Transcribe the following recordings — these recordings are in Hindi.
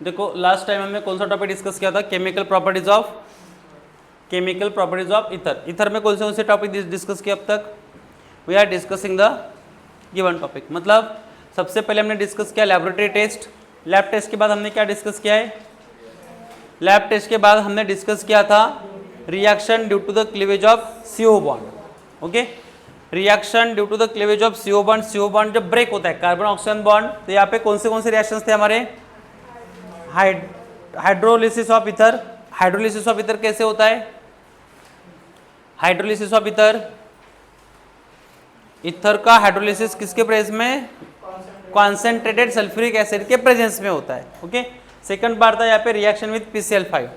देखो लास्ट टाइम हमने कौन सा टॉपिक डिस्कस किया था, chemical properties of ether. Ether में कौन से टॉपिक डिस्कस किया अब तक? We are discussing the given topic. मतलब सबसे पहले हमने डिस्कस किया लैबोरेटरी टेस्ट। लैब टेस्ट के बाद हमने क्या डिस्कस किया है? लैब टेस्ट के बाद हमने डिस्कस किया था reaction due to the cleavage of CO bond. Okay, reaction due to the cleavage of CO bond. CO bond जब ब्रेक होता है, कार्बन ऑक्सीजन बॉन्ड, तो यहाँ पे कौन से रिएक्शंस थे हमारे? Hydrolysis of ether. Hydrolysis of ether कैसे होता है? हाइड्रोलिसिस ऑफ ईथर, ईथर का हाइड्रोलिसिस किसके प्रेजेंस में? कॉन्सेंट्रेटेड सल्फ्यूरिक एसिड के प्रेजेंस में होता है। ओके, सेकंड पार्ट था यहाँ पे रिएक्शन विद PCl5।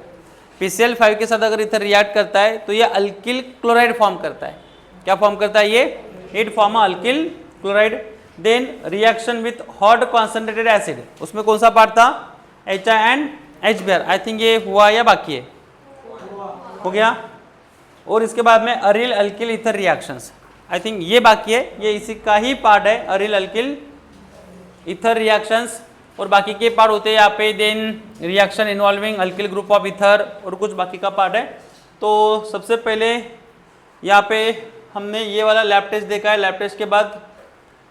PCl5 के साथ अगर ईथर रिएक्ट करता है तो ये अल्किल क्लोराइड फॉर्म करता है। क्या फॉर्म करता है ये? It form alkyl chloride. Then reaction with hot concentrated acid, उसमें कौन सा पार्ट था? HINHBr। आई थिंक ये हुआ या बाकी है? हो गया। और इसके बाद में aryl alkyl ether reactions, I think ये बाकी है, ये इसी का ही पार्ट है, अरिल अल्किल ईथर रिएक्शंस। और बाकी के पार्ट होते हैं यहाँ पे then reaction involving alkyl group of ether और कुछ बाकी का पार्ट है। तो सबसे पहले यहाँ पे हमने ये वाला लैब टेस्ट देखा है। लैब टेस्ट के बाद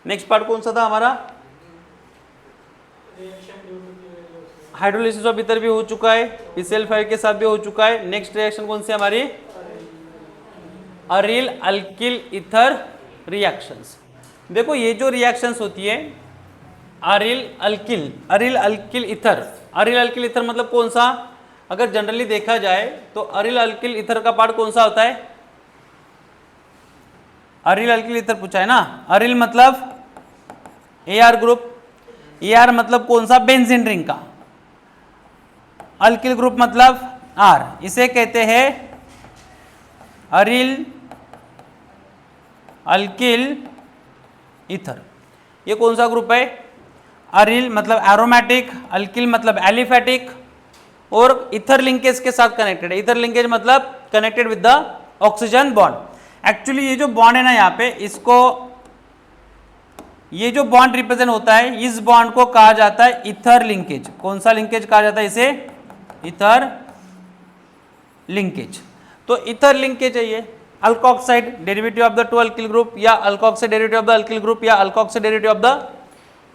नेक्स्ट पार्ट कौन सा था हमारा? हाइड्रोलिसिस ऑफ ईथर भी हो चुका है, PCl5 के साथ भी हो चुका है। नेक्स्ट रिएक्शन कौन सी हमारी? Aryl alkyl ether reactions. देखो ये जो रिएक्शंस होती है aryl alkyl ether. Aryl alkyl ether मतलब कौन सा? अगर जनरली देखा जाए तो अरिल अल्किल ईथर का पार्ट कौन सा होता है? अरिल अल्किल ईथर पूछा है ना। अरिल मतलब AR ग्रुप, AR मतलब कौन सा? बेंजीन रिंग का। अल्किल ग्रुप मतलब R, इसे कहते हैं अरिल अल्किल ईथर। ये कौन सा ग्रुप है? अरिल मतलब एरोमेटिक, अल्किल मतलब एलिफेटिक, और ईथर लिंकेज के साथ कनेक्टेड है। ईथर लिंकेज मतलब connected with the oxygen bond. Actually ये जो बॉन्ड है ना यहाँ पे, इसको ये जो बॉन्ड रिप्रेजेंट होता है, इस बॉन्ड को कहा जाता है ईथर लिंकेज। कौन सा लिंकेज कहा जाता है इसे? Ether linkage. तो ईथर लिंकेज है ये। Alkoxide derivative of the 2 alkyl group, या alkoxide derivative of the alkyl group, या alkoxide derivative of the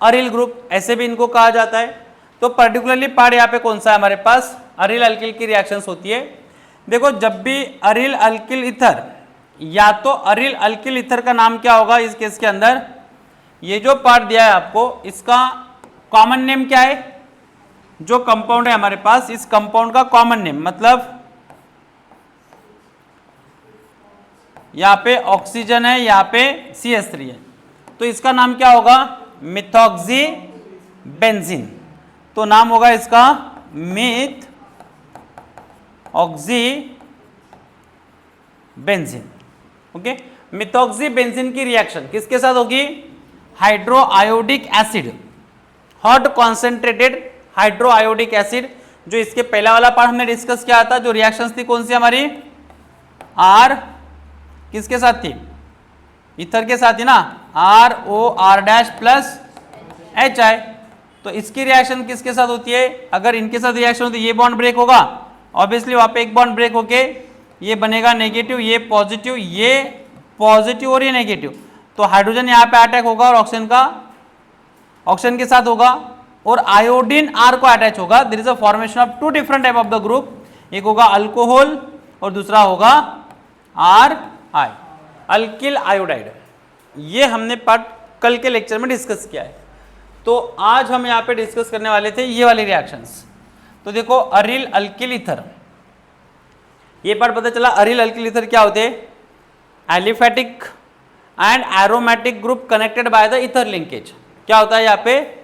aryl group, ऐसे भी इनको कहा जाता है। तो पर्टिकुलरली पार्ट यहाँ पे कौन सा है हमारे पास? अरिल अल्किल की रिएक्शंस होती है। देखो जब भी अरिल अल्किल ईथर, या तो अरिल अल्किल ईथर का नाम क्या होगा इस केस के अंदर? ये जो पार्ट दिया है आपको, इसका कॉमन नेम क्या है? जो कंपाउंड है हमारे पास, इस कंपाउंड का कॉमन नेम, मतलब यहाँ पे ऑक्सीजन है, यहाँ पे CH3 है, तो इसका नाम क्या होगा? Methoxy benzene. तो नाम होगा इसका myth oxy benzene. Okay, methoxy benzene की रिएक्शन किसके साथ होगी? Hydroiodic acid, hot concentrated hydroiodic acid. जो इसके पहला वाला पार्ट हमने डिस्कस किया था, जो रिएक्शंस थी कौन सी हमारी? R किसके साथ थी? ईथर के साथ ही ना, ROR' प्लस HI। तो इसकी रिएक्शन किसके साथ होती है? अगर इनके साथ रिएक्शन होती है, ये बॉन्ड ब्रेक होगा, ऑब्वियसली वहां पे एक बॉन्ड ब्रेक होके ये बनेगा नेगेटिव, ये पॉजिटिव और ये नेगेटिव। तो हाइड्रोजन यहाँ पे अटैक होगा और ऑक्सीजन के साथ होगा, और आयोडीन R को अटैच होगा। There is a formation of 2 different type of the group, एक होगा अल्कोहल और दूसरा होगा RI, अल्किल आयोडाइड। ये हमने पार्ट कल के लेक्चर में डिस्कस किया है। तो आज हम यहाँ पे डिस्कस करने वाले थे ये वाली रिएक्शंस। तो देखो अरिल अल्किल ईथर, ये पार्ट पता चला। अरिल अल्किल ईथर क्या होते हैं? Aliphatic and aromatic group connected by the ether linkage. क्या होता है यहाँ पे?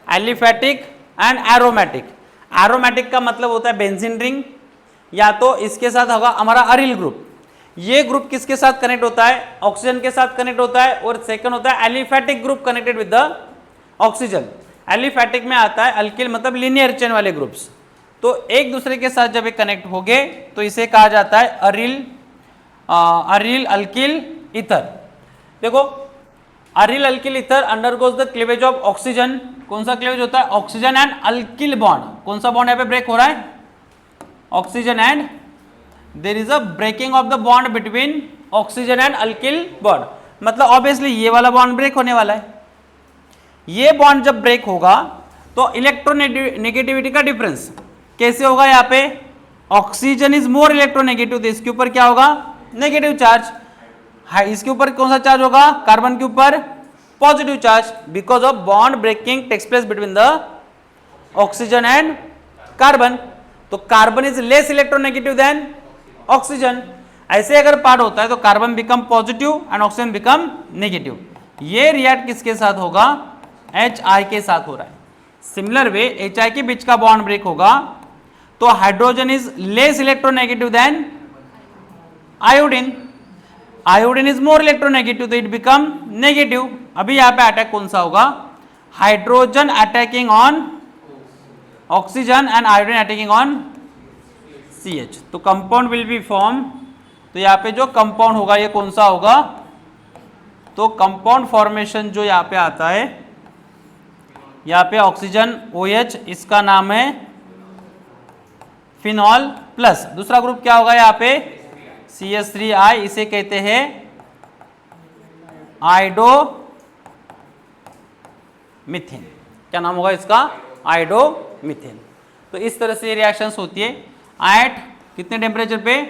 Aliphatic and aromatic. एरोमेटिक का मतलब होता है बेंजीन रिंग, या तो इसके साथ होगा हमारा अरिल ग्रुप। ये ग्रुप किसके साथ कनेक्ट होता है? ऑक्सीजन के साथ कनेक्ट होता है। और सेकंड होता है aliphatic group connected with the oxygen. Aliphatic में आता है अल्किल मतलब लीनियर चेन वाले ग्रुप्स। तो एक दूसरे के साथ जब ये कनेक्ट हो गए तो इसे कहा जाता है अरिल अल्किल ईथर। देखो aryl alkyl ether undergoes the cleavage of oxygen, कौन सा क्लीवेज होता है, ऑक्सीजन एंड अल्किल बॉन्ड, कौन सा बॉन्ड यहाँ पे ब्रेक हो रहा है, oxygen and there is a breaking of the bond between oxygen and alkyl bond, मतलब ऑब्वियसली ये वाला बॉन्ड ब्रेक होने वाला है। ये बॉन्ड जब ब्रेक होगा तो इलेक्ट्रोनेगेटिविटी का डिफरेंस कैसे होगा, यहाँ पे ऑक्सीजन इज मोर इलेक्ट्रोनेगेटिव, तो इसके ऊपर क्या होगा, नेगेटिव चार्ज, इसके ऊपर कौन सा चार्ज होगा, कार्बन के ऊपर positive charge, because of bond breaking takes place between the oxygen and carbon, तो carbon is less electronegative than oxygen. ऐसे अगर पार्ट होता है तो carbon become positive and oxygen become negative. ये रिएक्ट किसके साथ होगा, HI के साथ हो रहा है। सिमिलर वे HI के बीच का बॉन्ड ब्रेक होगा तो hydrogen is less electronegative then iodine, iodine is more electronegative, तो इट बिकम नेगेटिव। अभी यहां पे अटैक कौन सा होगा, hydrogen attacking on oxygen and iodine attacking on CH, तो कंपाउंड विल बी फॉर्म। तो यहाँ पे जो कंपाउंड होगा ये कौन सा होगा, तो कंपाउंड फॉर्मेशन जो यहाँ पे आता है, यहाँ पे ऑक्सीजन OH, इसका नाम है फिनॉल प्लस, दूसरा ग्रुप क्या होगा यहाँ पे CH3I, इसे कहते हैं आइडो मिथेन, क्या नाम होगा इसका, आइडो मिथेन। तो इस तरह से रिएक्शंस होती है एट कितने टेम्परेचर पे,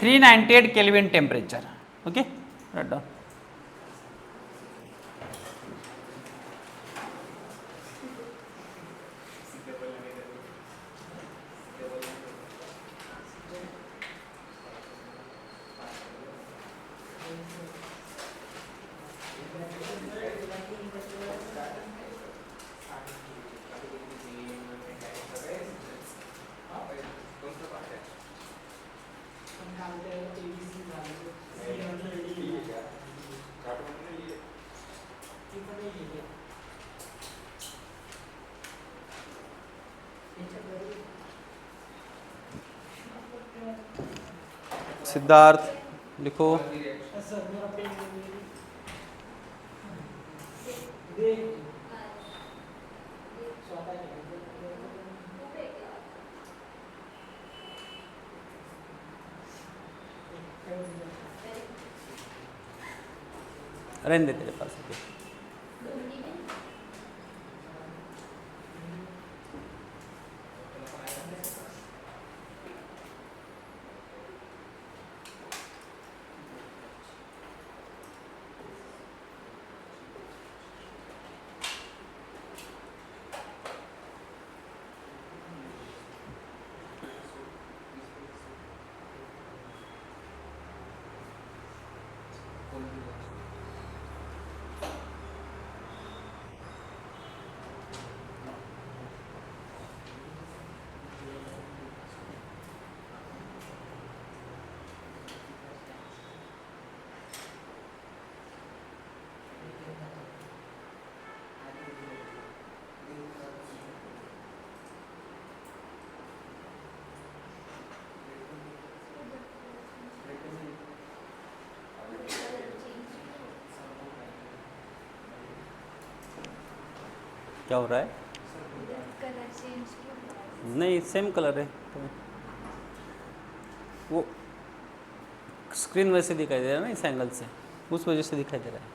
398 kelvin temperature. Okay, write down. Siddharth लिखो, रहने दे तेरे पास। क्या हो रहा है, नहीं सेम कलर है, वो स्क्रीन वैसे दिखाई दे रहा है ना इस एंगल से, उस वजह से दिखाई दे रहा है।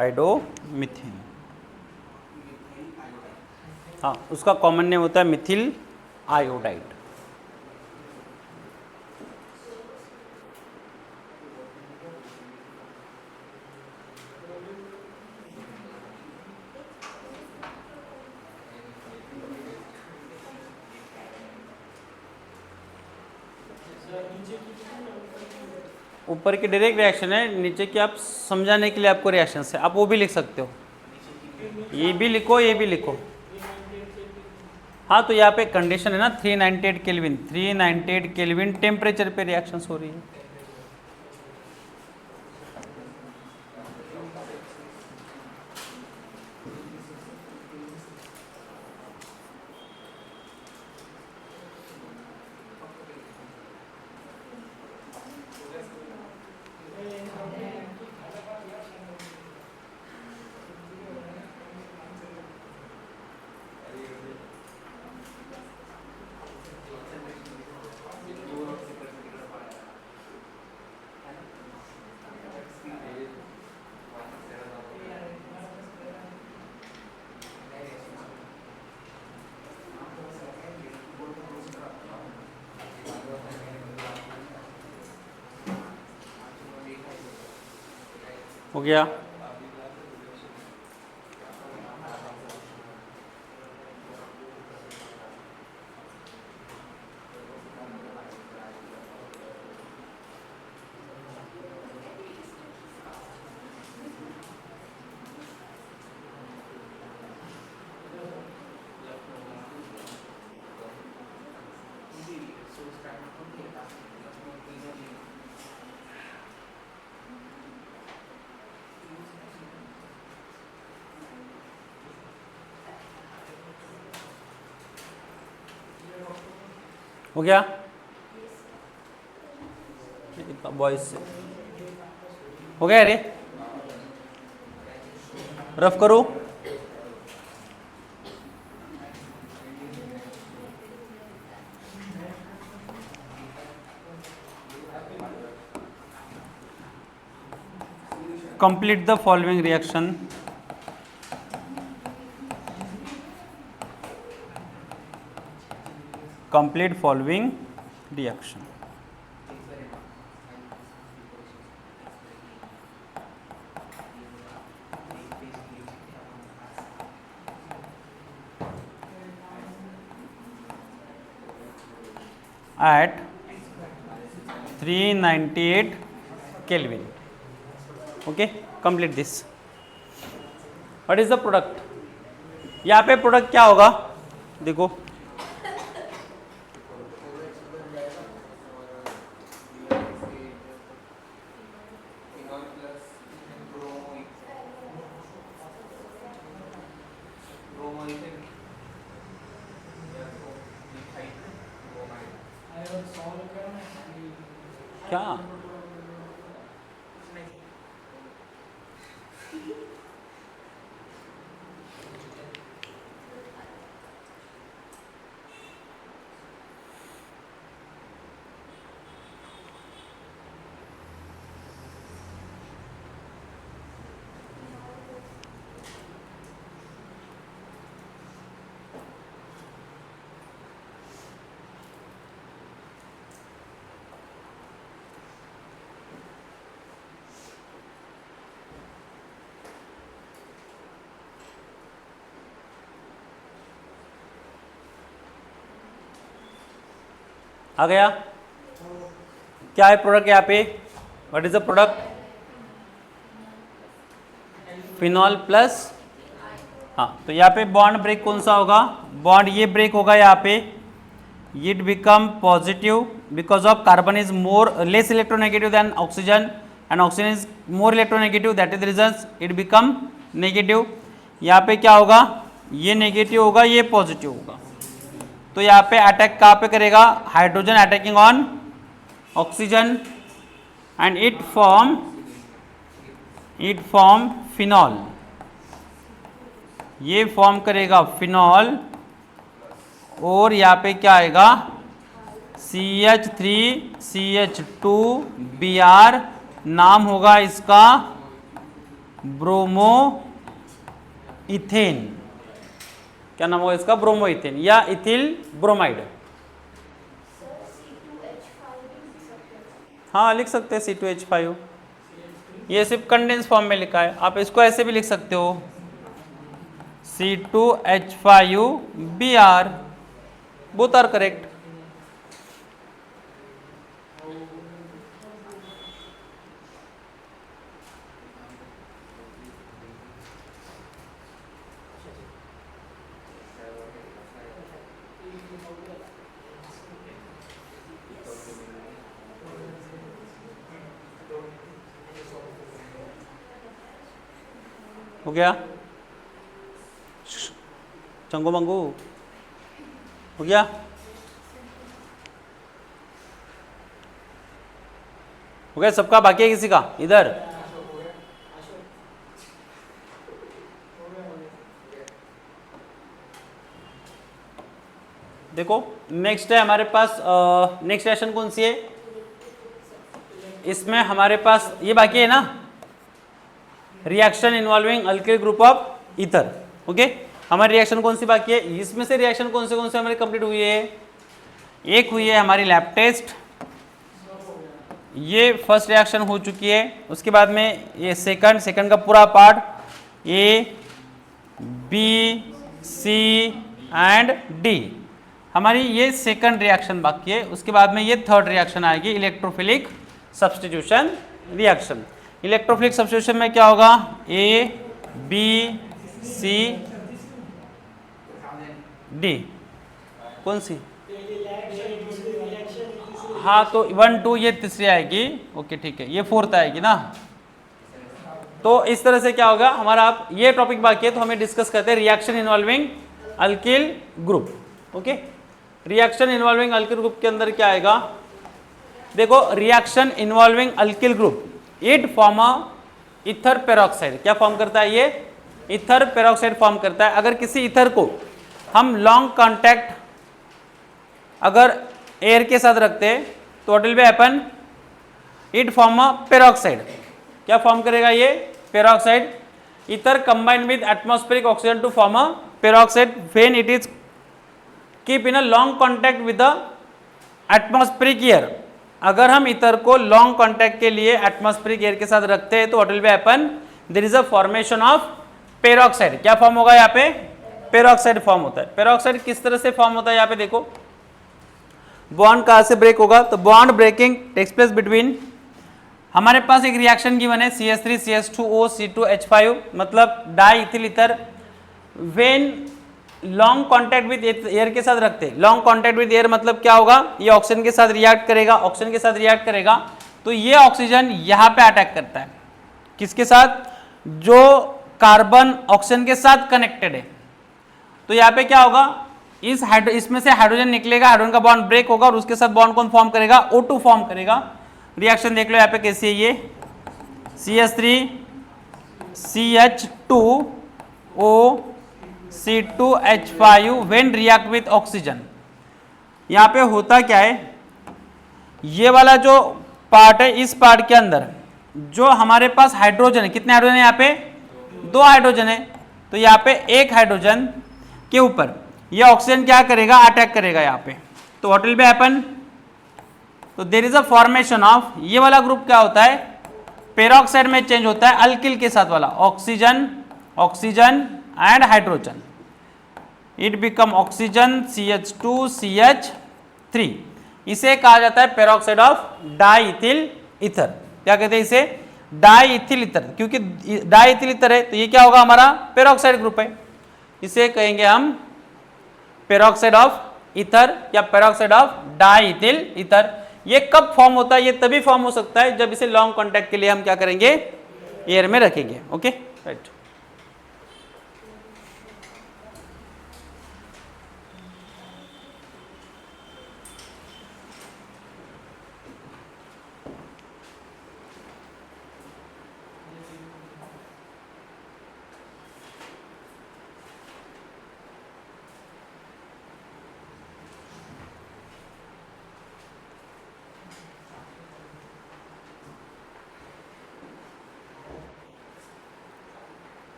आइडोमिथेन, हाँ उसका कॉमन नेम होता है मिथिल आयोडाइड। ऊपर की डायरेक्ट रिएक्शन है, नीचे की आप समझाने के लिए आपको रिएक्शन है, आप वो भी लिख सकते हो, ये भी लिखो ये भी लिखो। हाँ तो यहाँ पे कंडीशन है ना 398 केल्विन, 398 केल्विन टेम्परेचर पे रिएक्शंस हो रही है। हो गया। हो गया बॉयज से हो गया रे, रफ करो। complete the following reaction. Complete following reaction. At 398 Kelvin. Okay, complete this. What is the product? यहाँ पे प्रोडक्ट क्या होगा देखो, क्या आ गया? क्या है प्रोडक्ट यहाँ पे? What is the product? Phenol plus, हाँ तो यहाँ पे बॉन्ड ब्रेक कौन सा होगा? बॉन्ड ये ब्रेक होगा यहाँ पे, it become positive because of carbon is more less electronegative than oxygen and oxygen is more electronegative, that is the reason it become negative. यहाँ पे क्या होगा? ये नेगेटिव होगा ये पॉजिटिव होगा, तो यहाँ पे अटैक कहाँ पे करेगा? Hydrogen attacking on oxygen and it form phenol, ये फॉर्म करेगा फिनॉल और यहाँ पे क्या आएगा? CH3CH2Br, नाम होगा इसका ब्रोमो इथेन। क्या नाम होगा इसका? ब्रोमो इथेन या इथिल ब्रोमाइड। हाँ लिख सकते हैं C2H5, ये सिर्फ कंडेंस फॉर्म में लिखा है, आप इसको ऐसे भी लिख सकते हो C2H5Br, बोथ आर करेक्ट। हो गया, चंगो मंगू हो गया। हो गया सबका, बाकी है किसी का इधर? देखो नेक्स्ट है हमारे पास, नेक्स्ट रिएक्शन कौन सी है इसमें हमारे पास, ये बाकी है ना, reaction involving alkyl group of ether. Okay, हमारी रिएक्शन कौन सी बाकी है? इसमें से रिएक्शन कौन से हमारी कंप्लीट हुई है? एक हुई है हमारी लैब टेस्ट, ये फर्स्ट रिएक्शन हो चुकी है। उसके बाद में ये सेकंड का पूरा part A B C and D, हमारी ये सेकंड रिएक्शन बाकी है। उसके बाद में ये थर्ड रिएक्शन आएगी, electrophilic substitution reaction. Electrophilic substitution में क्या होगा? ए बी सी डी, कौन सी? हाँ तो 1 2 ये तीसरी आएगी। ओके ठीक है, ये फोर्थ आएगी ना। तो इस तरह से क्या होगा हमारा, आप ये टॉपिक बाकी है तो हमें डिस्कस करते हैं reaction involving alkyl group. Okay, reaction involving alkyl group के अंदर क्या आएगा? देखो reaction involving alkyl group, it form a ether peroxide. क्या फॉर्म करता है? ये ईथर पेरोक्साइड फॉर्म करता है। अगर किसी ईथर को हम लॉन्ग कॉन्टैक्ट अगर एयर के साथ रखते हैं तो what will be happen? It form a peroxide. क्या फॉर्म करेगा ये? Peroxide. Ether combine with atmospheric oxygen to form a peroxide when it is keep in a long contact with the atmospheric air. अगर हम ईथर को लॉन्ग कॉन्टैक्ट के लिए एटमॉस्फेरिक एयर के साथ रखते हैं तो what will be happen? There is a formation of peroxide. क्या फॉर्म होगा यहाँ पे? पेरोक्साइड फॉर्म होता है। पेरोक्साइड किस तरह से फॉर्म होता है? यहाँ पे देखो, बॉन्ड कहाँ से ब्रेक होगा? तो bond breaking takes place between, हमारे पास एक रिएक्शन गिवन है CH3 CH2O C2H5, मतलब diethyl ether. When long contact with air के साथ रखते हैं, लॉन्ग कॉन्टैक्ट विद एयर मतलब क्या होगा? ये ऑक्सीजन के साथ रिएक्ट करेगा, ऑक्सीजन के साथ रिएक्ट करेगा तो ये ऑक्सीजन यहाँ पे अटैक करता है। किसके साथ? जो कार्बन ऑक्सीजन के साथ कनेक्टेड है। तो यहाँ पे क्या होगा? इसमें से हाइड्रोजन निकलेगा, हाइड्रोजन का बॉन्ड ब्रेक होगा और उसके साथ बॉन्ड कौन फॉर्म करेगा? O2 फॉर्म करेगा। रिएक्शन देख लो यहाँ पे कैसी है ये, CH3 CH2O C2H5 when react with oxygen. यहाँ पे होता क्या है? ये वाला जो पार्ट है, इस पार्ट के अंदर जो हमारे पास हाइड्रोजन है, कितने हाइड्रोजन है यहाँ पे? 2 हाइड्रोजन है। तो यहाँ पे एक हाइड्रोजन के ऊपर ये ऑक्सीजन क्या करेगा? अटैक करेगा यहाँ पे। तो व्हाट विल बी हैपन? तो there is a formation of, ये वाला ग्रुप क्या होता है? पेरोक्साइड में चेंज होता है अल्किल के साथ वाला, oxygen oxygen and hydrogen, it become oxygen CH2 CH3। इसे कहा जाता है peroxide of diethyl ether. क्या कहते हैं इसे? डाई इथिल ईथर, क्योंकि डाई इथिल ईथर है तो ये क्या होगा? हमारा पेरोक्साइड ग्रुप है। इसे कहेंगे हम पेरोक्साइड ऑफ ईथर या peroxide of diethyl ether. ये कब फॉर्म होता है? ये तभी फॉर्म हो सकता है जब इसे लॉन्ग कॉन्टैक्ट के लिए हम क्या करेंगे? एयर में रखेंगे। Okay right.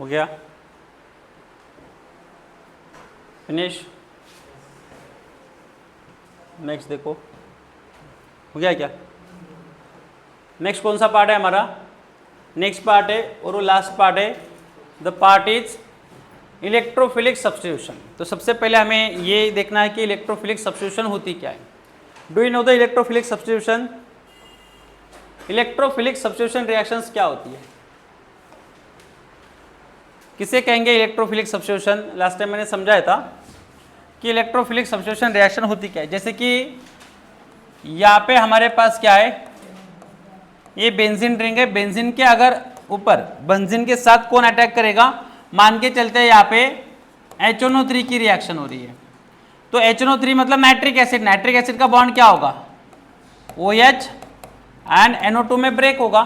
हो गया, फिनिश। नेक्स्ट देखो, हो गया क्या? नेक्स्ट कौन सा पार्ट है हमारा? नेक्स्ट पार्ट है और वो लास्ट पार्ट है, the part is electrophilic substitution. तो सबसे पहले हमें ये देखना है कि इलेक्ट्रोफिलिक सब्स्टिट्यूशन होती क्या है। Do you know the electrophilic substitution? Electrophilic substitution reactions क्या होती है? किसे कहेंगे इलेक्ट्रोफिलिक सब्स्टिट्यूशन? लास्ट टाइम मैंने समझाया था कि इलेक्ट्रोफिलिक सब्स्टिट्यूशन रिएक्शन होती क्या है। जैसे कि यहाँ पे हमारे पास क्या है, ये बेंजीन रिंग है, बेंजीन के अगर ऊपर बेंजीन के साथ कौन अटैक करेगा, मान के चलते हैं यहाँ पे HNO3 की रिएक्शन हो रही है, तो HNO3 मतलब नाइट्रिक एसिड, नाइट्रिक एसिड का बॉन्ड क्या होगा? OH एंड NO2 में ब्रेक होगा।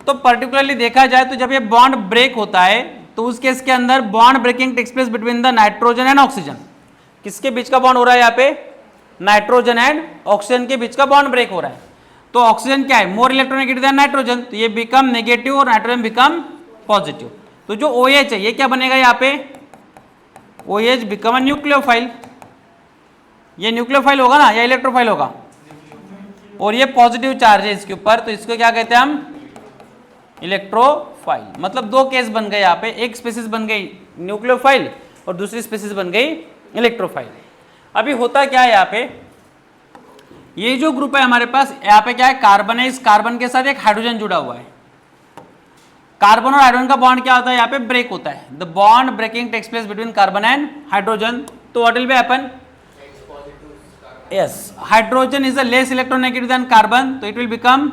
तो पर्टिकुलरली देखा जाए तो जब ये बॉन्ड ब्रेक होता है तो उस केस के अंदर bond breaking takes place between the nitrogen and oxygen. किसके बीच का बॉन्ड हो रहा है यहाँ पे? नाइट्रोजन एंड ऑक्सीजन के बीच का बॉन्ड ब्रेक हो रहा है। तो ऑक्सीजन क्या है? मोर इलेक्ट्रोनेगेटिव देन नाइट्रोजन, तो ये बिकम नेगेटिव और नाइट्रोजन बिकम पॉजिटिव। तो जो OH है ये क्या बनेगा यहाँ पे? OH become a nucleophile. ये न्यूक्लियोफाइल होगा ना या इलेक्ट्रोफाइल होगा? और ये पॉजिटिव चार्ज है इसके ऊपर, तो इसको क्या कहते हैं हम? इलेक्ट्रोफाइल। मतलब दो केस बन गए यहाँ पे, एक स्पीसीज बन गई न्यूक्लियोफाइल और दूसरी स्पीसीज बन गई इलेक्ट्रोफाइल। अभी होता क्या है यहाँ पे, ये जो ग्रुप है हमारे पास, यहाँ पे क्या है? कार्बन है, इस कार्बन के साथ एक हाइड्रोजन जुड़ा हुआ है। कार्बन और हाइड्रोजन का बॉन्ड क्या होता है? यहाँ पे ब्रेक होता है। The bond breaking takes place between carbon and hydrogen. तो what will be happen? Yes, hydrogen is a less electronegative than carbon, तो इट विल बिकम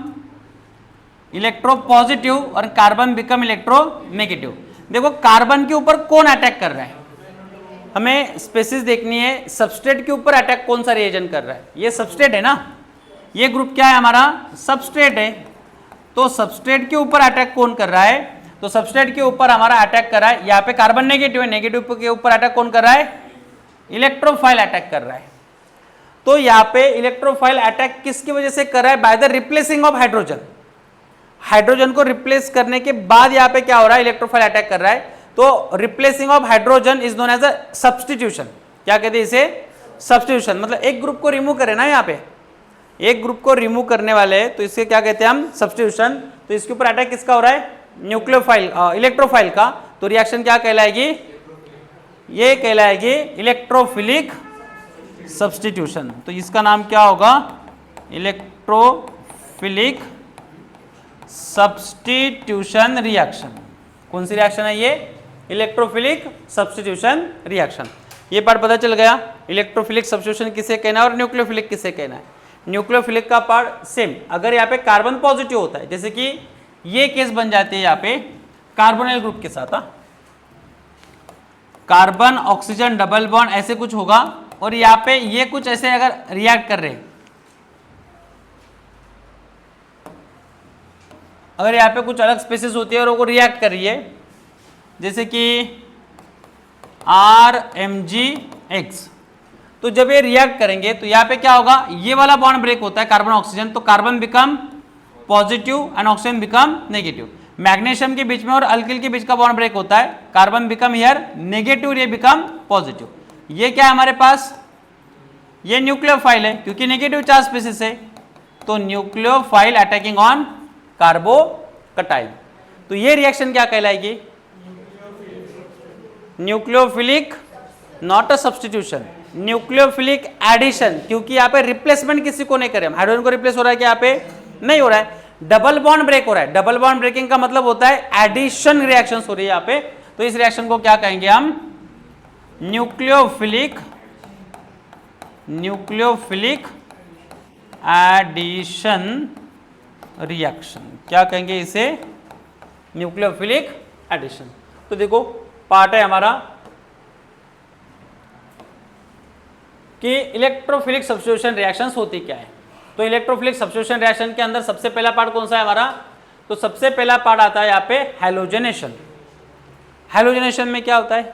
इलेक्ट्रोपॉजिटिव और कार्बन बिकम इलेक्ट्रोनेगेटिव। देखो कार्बन के ऊपर कौन अटैक कर रहा है, हमें स्पेसिस देखनी है। सबस्ट्रेट के ऊपर अटैक कौन सा रिएजेंट कर रहा है? ये सबस्ट्रेट है ना, ये ग्रुप क्या है हमारा? सबस्ट्रेट है। तो सबस्ट्रेट के ऊपर अटैक कौन कर रहा है? तो सबस्ट्रेट के ऊपर हमारा अटैक कर रहा है, यहाँ पे कार्बन नेगेटिव है, नेगेटिव के ऊपर अटैक कौन कर रहा है? इलेक्ट्रोफाइल अटैक कर रहा है। तो यहाँ पे इलेक्ट्रोफाइल अटैक किसकी वजह से कर रहा है? By the replacing of hydrogen. Hydrogen को रिप्लेस करने के बाद यहाँ पे क्या हो रहा है? इलेक्ट्रोफाइल अटैक कर रहा है। तो replacing of hydrogen is known as a substitution. क्या कहते हैं इसे? सब्स्टिट्यूशन। मतलब एक ग्रुप को रिमूव करें ना, यहाँ पे एक ग्रुप को रिमूव करने वाले हैं, तो इसके क्या कहते हैं हम? सब्स्टिट्यूशन। तो इसके ऊपर अटैक किसका हो रहा है? न्यूक्लियोफाइल, इलेक्ट्रोफाइल का। तो रिएक्शन क्या कहलाएगी? ये कहलाएगी इलेक्ट्रोफिलिक सब्स्टिट्यूशन। तो इसका नाम क्या होगा? Electrophilic substitution reaction. कौन सी रिएक्शन है ये? Electrophilic substitution reaction. ये पार्ट पता चल गया, इलेक्ट्रोफिलिक सब्स्टिट्यूशन किसे कहना है और न्यूक्लियोफिलिक किसे कहना है। न्यूक्लियोफिलिक का पार्ट सेम, अगर यहाँ पे कार्बन पॉजिटिव होता है, जैसे कि ये केस बन जाती है यहाँ पे कार्बोनिल ग्रुप के साथ, कार्बन ऑक्सीजन डबल बॉन्ड ऐसे कुछ होगा, और यहाँ पे ये कुछ ऐसे अगर रिएक्ट कर रहे हैं, अगर यहाँ पे कुछ अलग स्पीसीज होती है और वो रिएक्ट कर रही है, जैसे कि RMgX, तो जब ये रिएक्ट करेंगे तो यहाँ पे क्या होगा? ये वाला बॉन्ड ब्रेक होता है कार्बन ऑक्सीजन, तो carbon become positive and oxygen become negative. Magnesium के बीच में और अल्किल के बीच का बॉन्ड ब्रेक होता है, कार्बन बिकम हियर नेगेटिव, ये बिकम पॉजिटिव। ये क्या है हमारे पास? ये न्यूक्लियोफाइल है, क्योंकि नेगेटिव चार्ज स्पीसीज है, तो न्यूक्लियोफाइल अटैकिंग ऑन कार्बोकटाइल। तो ये रिएक्शन क्या कहलाएगी? Nucleophilic, not a substitution, nucleophilic addition, क्योंकि यहाँ पे रिप्लेसमेंट किसी को नहीं करे, हाइड्रोजन को रिप्लेस हो रहा है क्या? यहाँ पे नहीं हो रहा है, डबल बॉन्ड ब्रेक हो रहा है। डबल बॉन्ड ब्रेकिंग का मतलब होता है एडिशन रिएक्शन हो रही है यहाँ पे, तो इस रिएक्शन को क्या कहेंगे हम? Nucleophilic addition reaction. क्या कहेंगे इसे? Nucleophilic addition. तो देखो पार्ट है हमारा कि इलेक्ट्रोफिलिक सब्स्टिट्यूशन रिएक्शंस होती क्या है। तो इलेक्ट्रोफिलिक सब्स्टिट्यूशन रिएक्शन के अंदर सबसे पहला पार्ट कौन सा है हमारा? तो सबसे पहला पार्ट आता है यहाँ पे हैलोजनेशन। हैलोजनेशन में क्या होता है?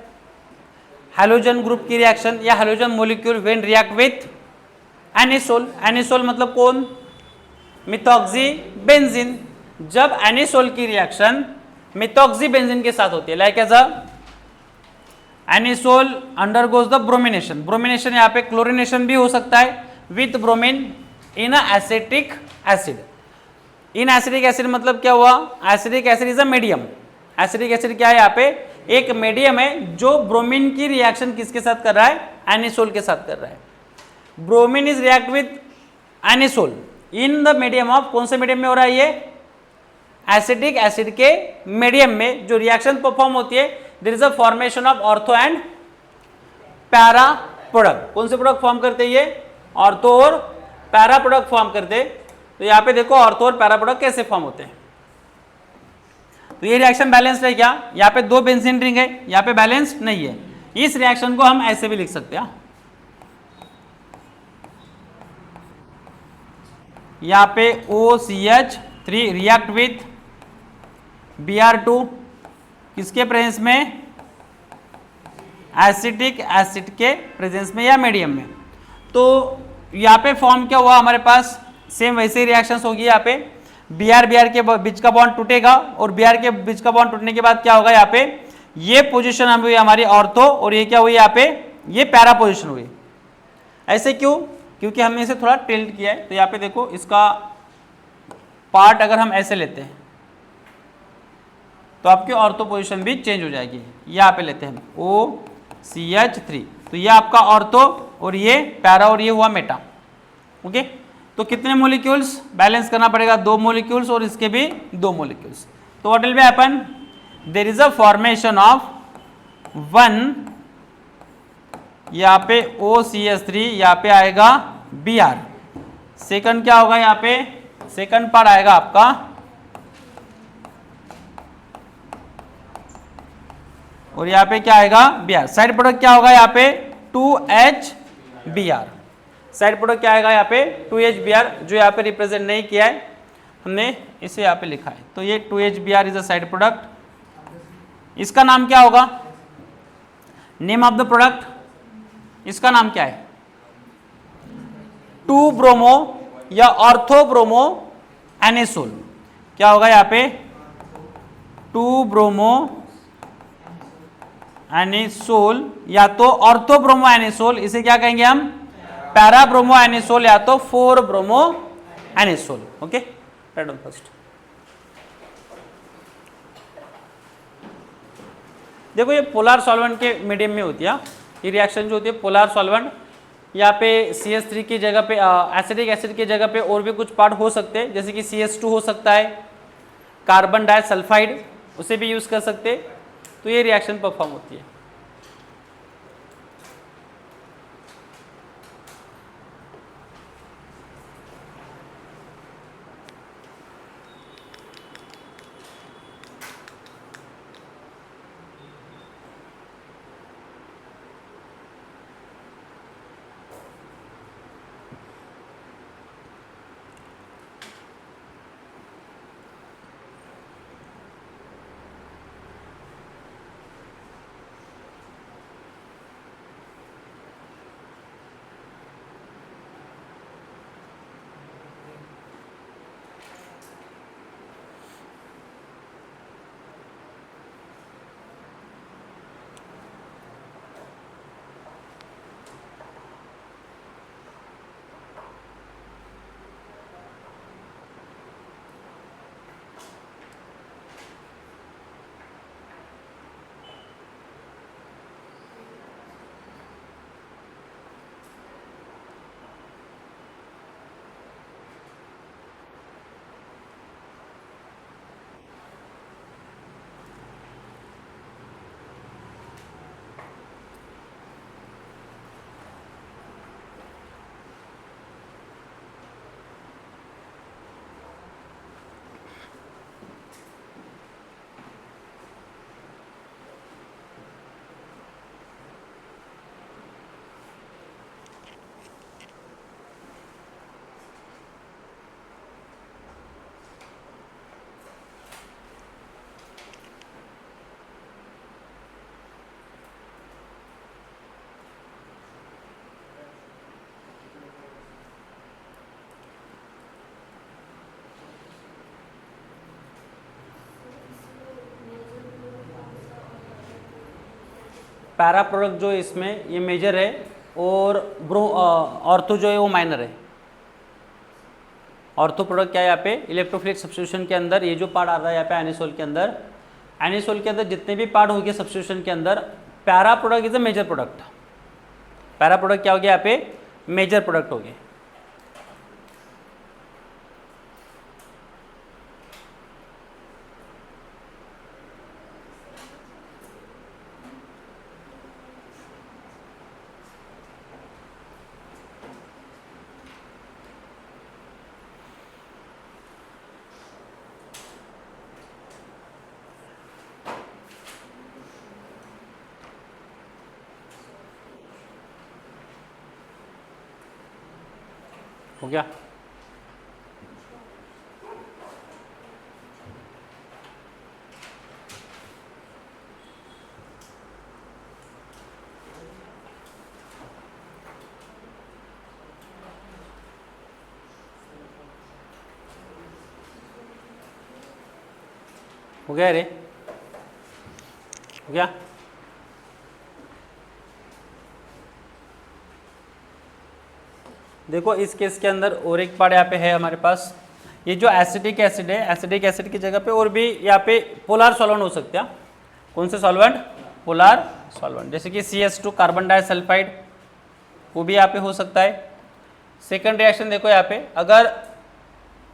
हैलोजन ग्रुप की रिएक्शन या halogen molecule when react with anisole. Anisole मतलब कौन? Methoxy benzene. जब एनिसोल की रिएक्शन मिथॉक्सी बेंजीन के साथ होती है, like as a anisole undergoes the bromination. Bromination यहाँ पे क्लोरिनेशन भी हो सकता है with bromine in acetic acid. In acidic acid मतलब क्या हुआ, acidic acid is a medium. Acidic acid क्या है, यहाँ पे एक मीडियम है जो ब्रोमीन की रिएक्शन किसके साथ कर रहा है, एनिसोल के साथ कर रहा है। Bromine is react with anisole in the medium of, कौन से मीडियम में हो रहा है ये, एसिडिक एसिड के मीडियम में जो रिएक्शन परफॉर्म होती है, there is a formation of ortho and para product. कौन से प्रोडक्ट फॉर्म करते हैं ये, ऑर्थो और पैरा प्रोडक्ट फॉर्म करते हैं। तो यहाँ पे देखो ऑर्थो और पैरा प्रोडक्ट कैसे फॉर्म होते हैं। तो ये रिएक्शन बैलेंस्ड है क्या, यहाँ पे 2 बेंजीन रिंग है, यहाँ पे बैलेंस्ड नहीं है। इस रिएक्शन को हम ऐसे भी लिख सकते हैं, यहाँ पे OCH3 रिएक्ट विथ Br2 किसके प्रेजेंस में, एसिटिक एसिड के प्रेजेंस में या मीडियम में। तो यहाँ पे फॉर्म क्या हुआ हमारे पास, सेम वैसे ही रिएक्शंस होगी। यहाँ पे Br के बीच का बॉन्ड टूटेगा और Br के बीच का बॉन्ड टूटने के बाद क्या होगा, यहाँ पे ये पोजीशन हुई हमारी ऑर्थो और ये क्या हुई यहाँ पे, ये पैरा पोजीशन हुई। ऐसे क्यों, क्योंकि हमने इसे थोड़ा टिल्ट किया है। तो यहाँ पे देखो इसका पार्ट अगर हम ऐसे लेते हैं तो आपकी ऑर्थो पोजीशन भी चेंज हो जाएगी। यहाँ पे लेते हैं हम OCH3, तो ये आपका ऑर्थो और ये पैरा और ये हुआ मेटा। ओके, तो कितने मोलिक्यूल्स बैलेंस करना पड़ेगा, 2 मोलिक्यूल्स और इसके भी 2 मोलिक्यूल्स। तो what will be happen, there is a formation of 1, यहाँ पे OCH3, यहाँ पे आएगा Br। सेकंड क्या होगा, यहाँ पे सेकंड पार्ट आएगा आपका और यहाँ पे क्या आएगा Br। साइड प्रोडक्ट क्या होगा यहाँ पे 2HBr। साइड प्रोडक्ट क्या आएगा यहाँ पे 2HBr, जो यहाँ पे रिप्रेजेंट नहीं किया है हमने, इसे यहाँ पे लिखा है। तो ये 2HBr is a side product. इसका नाम क्या होगा, नेम ऑफ द प्रोडक्ट, इसका नाम क्या है, 2 ब्रोमो या ऑर्थो ब्रोमो एनिसोल। क्या होगा यहाँ पे 2 ब्रोमो एनिसोल या तो ऑर्थो ब्रोमो एनिसोल, इसे क्या कहेंगे हम, पैरा ब्रोमो एनिसोल या तो 4 bromo anisole. Okay, right on first. देखो ये पोलर सॉल्वेंट के मीडियम में होती है ये रिएक्शन जो होती है पोलर सॉल्वेंट। यहाँ पे CH3 की जगह पे एसिडिक एसिड की जगह पे और भी कुछ पार्ट हो सकते हैं, जैसे कि CH2 हो सकता है, कार्बन डाइसल्फाइड, उसे भी यूज कर सकते हैं। तो ये रिएक्शन परफॉर्म होती है। पैरा प्रोडक्ट जो है इसमें ये मेजर है और ऑर्थो जो है वो माइनर है। ऑर्थो प्रोडक्ट क्या है यहाँ पे, इलेक्ट्रोफिलिक सब्स्टिट्यूशन के अंदर ये जो पार्ट आ रहा है यहाँ पे एनिसोल के अंदर, एनिसोल के अंदर जितने भी पार्ट हो गए सब्स्टिट्यूशन के अंदर, para product is a major product. Para product क्या हो गया यहाँ पे, मेजर प्रोडक्ट हो गए। हो गया। हो गया रे, हो गया। देखो इस केस के अंदर और एक पार्ट यहाँ पे है हमारे पास, ये जो एसिडिक एसिड है, एसिडिक एसिड की जगह पे और भी यहाँ पे पोलर सॉल्वेंट हो सकते हैं। कौन से सॉल्वेंट, पोलर सॉल्वेंट, जैसे कि CH2 कार्बन डाइसल्फाइड, वो भी यहाँ पे हो सकता है। सेकंड रिएक्शन देखो यहाँ पे, अगर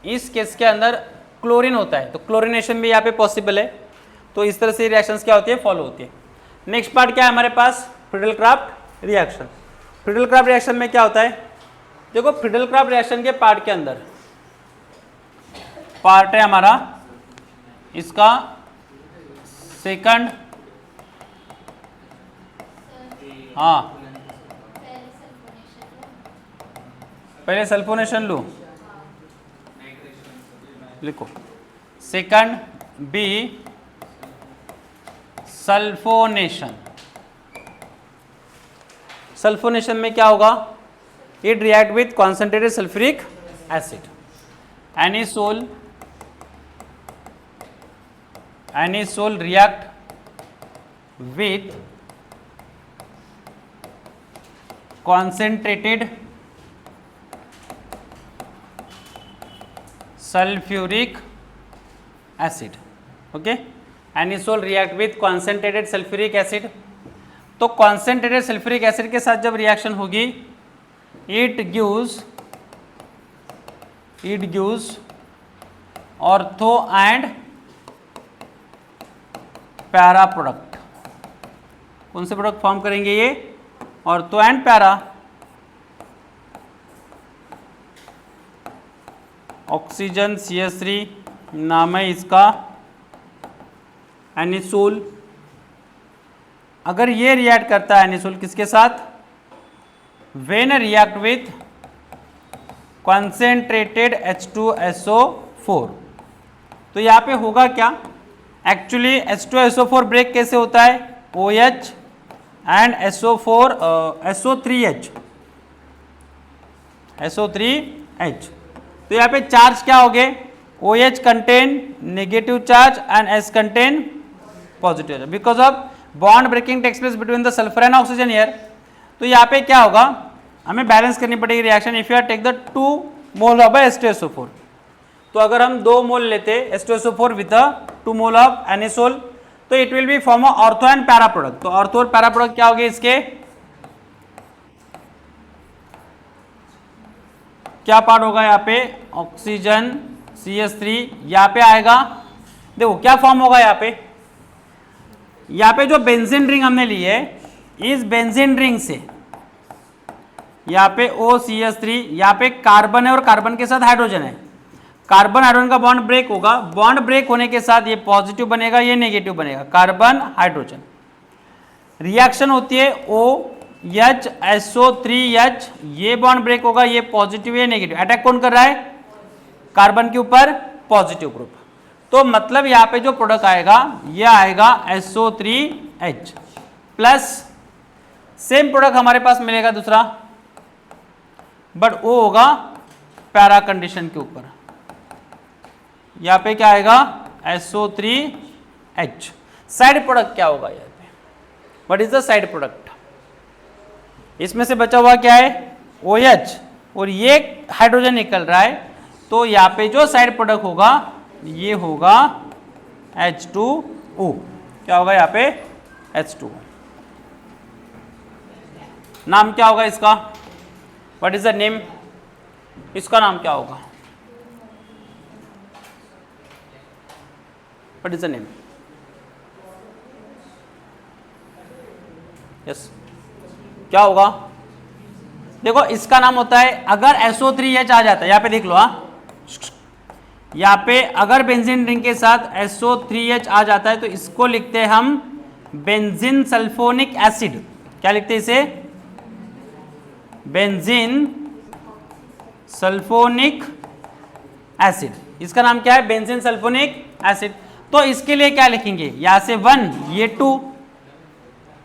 इस केस के अंदर क्लोरीन होता है तो क्लोरीनेशन भी यहाँ पे पॉसिबल है। तो इस तरह से रिएक्शंस क्या होती है, फॉलो होती है। नेक्स्ट पार्ट क्या है हमारे पास, फ्रीडल-क्राफ्ट रिएक्शन। फ्रीडल-क्राफ्ट रिएक्शन में क्या होता है, देखो फ्रीडल-क्राफ्ट रिएक्शन के पार्ट के अंदर पार्ट है हमारा इसका सेकंड, हाँ पहले सल्फोनेशन लो, लिखो सेकंड बी सल्फोनेशन। सल्फोनेशन में क्या होगा, it react with concentrated sulfuric acid, anisole react with concentrated sulfuric acid, okay, anisole react with concentrated sulfuric acid। तो concentrated sulfuric acid के साथ जब रिएक्शन होगी it gives ortho and para product. कौन से प्रोडक्ट फॉर्म करेंगे ये, ortho and para. Oxygen CH3 नाम है इसका, एनिसोल। अगर ये रिएक्ट करता है एनिसोल किसके साथ, when react with concentrated H2SO4, तो यहाँ पे होगा क्या, एक्चुअली H2SO4 ब्रेक कैसे होता है, OH एंड SO3H। तो यहाँ पे चार्ज क्या हो गए, OH contain negative charge and H contain positive charge, because of bond breaking takes place between the sulphur and oxygen here. तो यहाँ पे क्या होगा, हमें बैलेंस करनी पड़ेगी reaction. If you are take the 2 mole of H2SO4, तो अगर हम 2 मोल लेते H2SO4 with 2 mole of anisole, तो it will be form ortho and para product. तो ऑर्थो और पैरा प्रोडक्ट क्या हो गए इसके, क्या पार्ट होगा यहाँ पे, ऑक्सीजन CH3 यहाँ पे आएगा। देखो क्या फॉर्म होगा यहाँ पे जो बेंजीन रिंग हमने ली है, इस बेंजीन रिंग से यहाँ पे OCH3, यहाँ पे कार्बन है और कार्बन के साथ हाइड्रोजन है, कार्बन हाइड्रोजन का बॉन्ड ब्रेक होगा। बॉन्ड ब्रेक होने के साथ ये पॉजिटिव बनेगा, ये नेगेटिव बनेगा, कार्बन हाइड्रोजन। रिएक्शन होती है OHSO3H, ये बॉन्ड ब्रेक होगा, ये पॉजिटिव ये नेगेटिव। अटैक कौन कर रहा है, कार्बन के ऊपर पॉजिटिव ग्रुप। तो मतलब यहाँ पे जो प्रोडक्ट आएगा ये आएगा SO3H प्लस सेम प्रोडक्ट हमारे पास मिलेगा दूसरा, बट वो होगा पैरा कंडीशन के ऊपर। यहाँ पे क्या आएगा SO3H। साइड प्रोडक्ट क्या होगा यहाँ पे, what is the side product? इसमें से बचा हुआ क्या है? OH, और ये हाइड्रोजन निकल रहा है, तो यहाँ पे जो साइड प्रोडक्ट होगा ये होगा H2O। क्या होगा यहाँ पे? H2O। नाम क्या होगा इसका? What is the name? इसका नाम क्या होगा? What is the name? Yes, क्या होगा? देखो इसका नाम होता है, अगर SO3H आ जाता है, यहाँ पे देख लो, यहाँ पे अगर बेंजीन रिंग के साथ SO3H आ जाता है तो इसको लिखते हैं हम बेंजीन सल्फोनिक एसिड। क्या लिखते हैं इसे? Benzene sulphonic acid. इसका नाम क्या है? Benzene sulphonic acid. तो इसके लिए क्या लिखेंगे? यहां से 1, ये 2,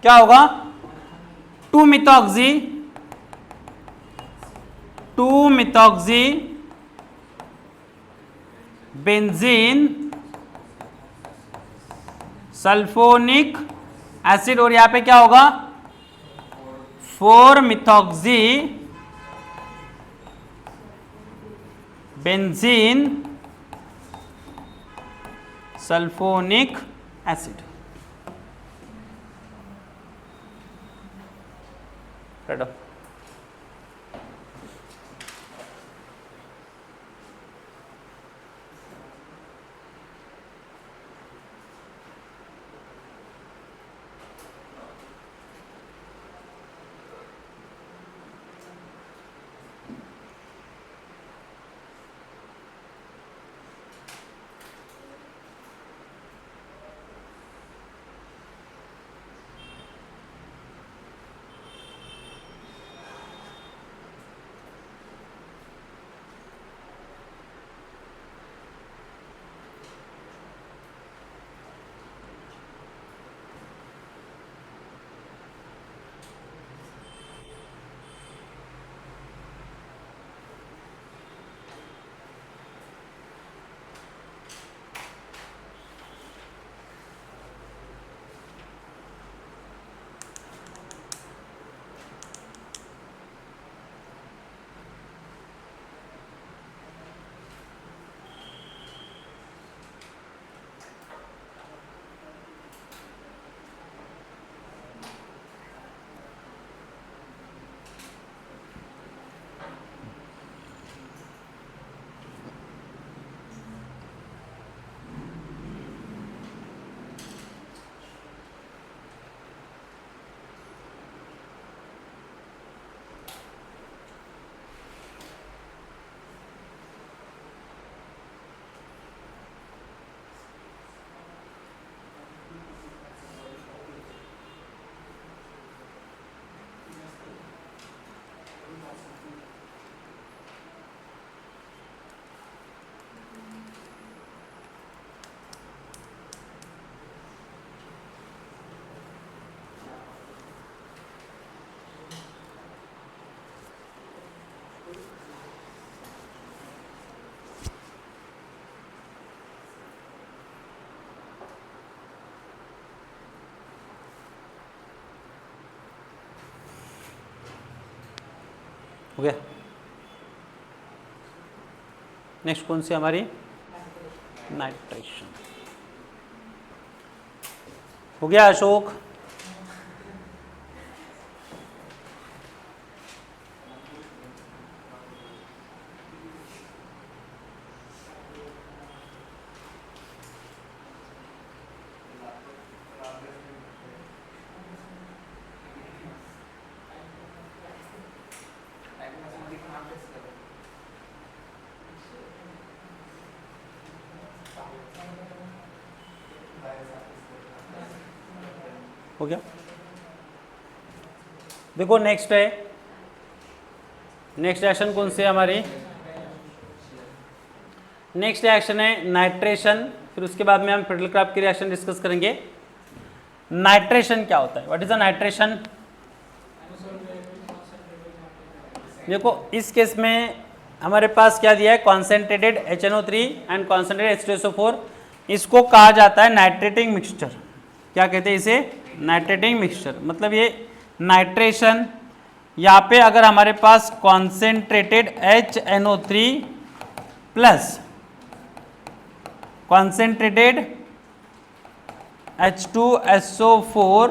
क्या होगा? 2 मिथॉक्सी बेंजीन सल्फोनिक एसिड, और यहां पे क्या होगा? 4 methoxy benzene sulphonic acid. Red हो गया। नेक्स्ट कौन सी हमारी? नाइट्रेशन। हो गया अशोक? हो गया। देखो नेक्स्ट है, नेक्स्ट रिएक्शन कौन सी है हमारी? नेक्स्ट रिएक्शन है नाइट्रेशन। फिर उसके बाद में हम फ्रीडल-क्राफ्ट की रिएक्शन डिस्कस करेंगे। नाइट्रेशन क्या होता है? What is a nitration? देखो इस केस में हमारे पास क्या दिया है? Concentrated HNO3 and concentrated H2SO4। इसको कहा जाता है नाइट्रेटिंग मिक्सचर। क्या कहते हैं इसे? नाइट्रेटिंग मिक्सचर, मतलब ये नाइट्रेशन, यहाँ पे अगर हमारे पास concentrated HNO3 plus concentrated H2SO4,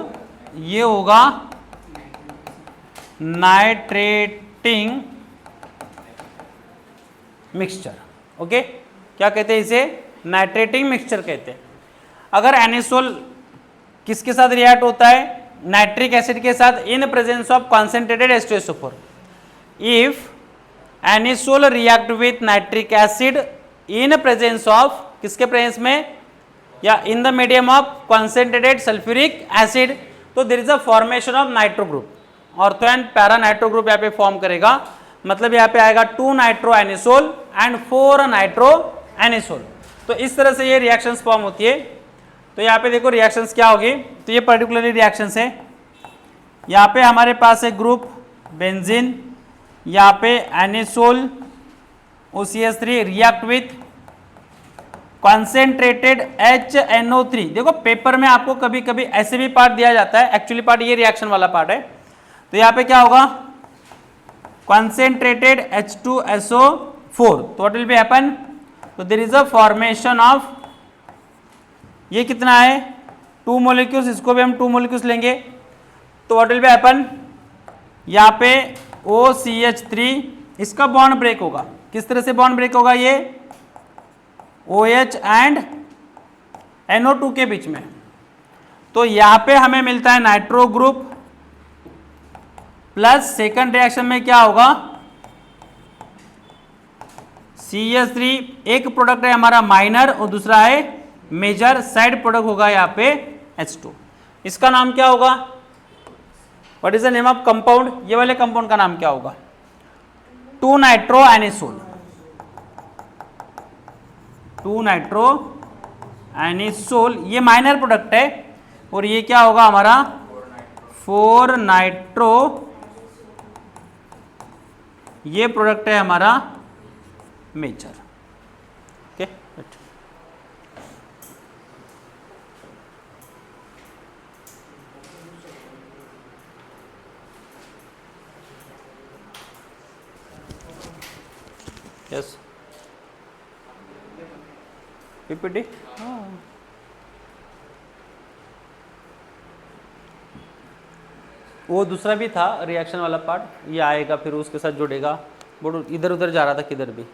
ये होगा नाइट्रेटिंग मिक्सचर। ओके, क्या कहते हैं इसे? नाइट्रेटिंग मिक्सचर कहते हैं। अगर एनिसोल किसके साथ रिएक्ट होता है? नाइट्रिक एसिड के साथ, in presence of concentrated H2SO4। If anisole react with nitric acid in presence of, किसके प्रेजेंस में? या in the medium of concentrated sulphuric acid, तो there is a formation of nitro group, ortho and para nitro group यहाँ पे फॉर्म करेगा। मतलब यहाँ पे आएगा 2 nitro anisole and 4 nitro anisole. तो इस तरह से ये रिएक्शंस फॉर्म होती है। तो यहाँ पे देखो रिएक्शंस क्या होगी, तो ये पर्टिकुलरली रिएक्शंस है। यहाँ पे हमारे पास है ग्रुप बेंजीन, यहाँ पे anisole OCH3 react with concentrated HNO3। देखो पेपर में आपको कभी कभी ऐसे भी पार्ट दिया जाता है, एक्चुअली पार्ट ये रिएक्शन वाला पार्ट है। तो यहाँ पे क्या होगा? कॉन्सेंट्रेटेड H2SO4, तो व्हाट विल बी हैपन? तो there is a formation of, ये कितना है? 2 मोलिक्यूल्स, इसको भी हम 2 मोलिक्यूल्स लेंगे, तो व्हाट विल बी हैपन? यहाँ पे OCH3, इसका बॉन्ड ब्रेक होगा। किस तरह से बॉन्ड ब्रेक होगा? ये OH एंड NO2 के बीच में। तो यहां पे हमें मिलता है nitro group, plus second reaction में क्या होगा? CH3, एक प्रोडक्ट है हमारा माइनर और दूसरा है मेजर, साइड प्रोडक्ट होगा यहाँ पे H2। इसका नाम क्या होगा? What is the name of compound? ये वाले कंपाउंड का नाम क्या होगा? 2 नाइट्रो एनिसोल, 2 नाइट्रो एनिसोल, ये माइनर प्रोडक्ट है। और ये क्या होगा हमारा? 4 नाइट्रो, ये प्रोडक्ट है हमारा मेजर। Okay, yes PPT। वो दूसरा भी था रिएक्शन वाला पार्ट, ये आएगा फिर उसके साथ जुड़ेगा। वो इधर उधर जा रहा था, किधर भी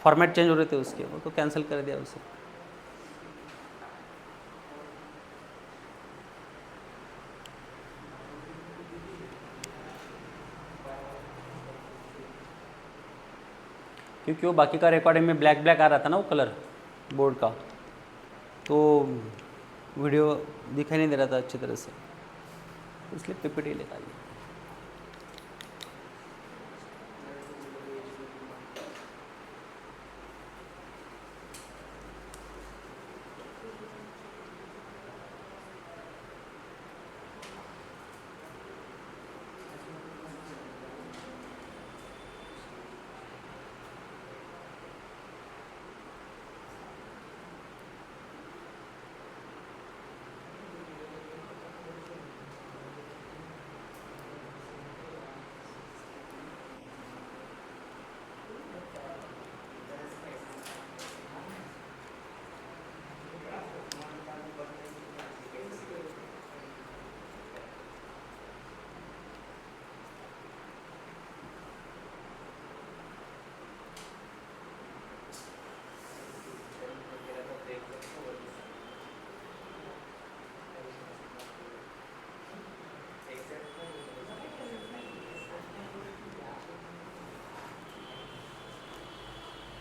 फॉर्मेट चेंज हो रहे थे उसके, वो तो कैंसिल कर दिया उसे। क्योंकि वो बाकी का रिकॉर्डिंग में ब्लैक ब्लैक आ रहा था ना, वो कलर बोर्ड का, तो वीडियो दिखाई नहीं दे रहा था अच्छी तरह से, इसलिए PPT लेता है।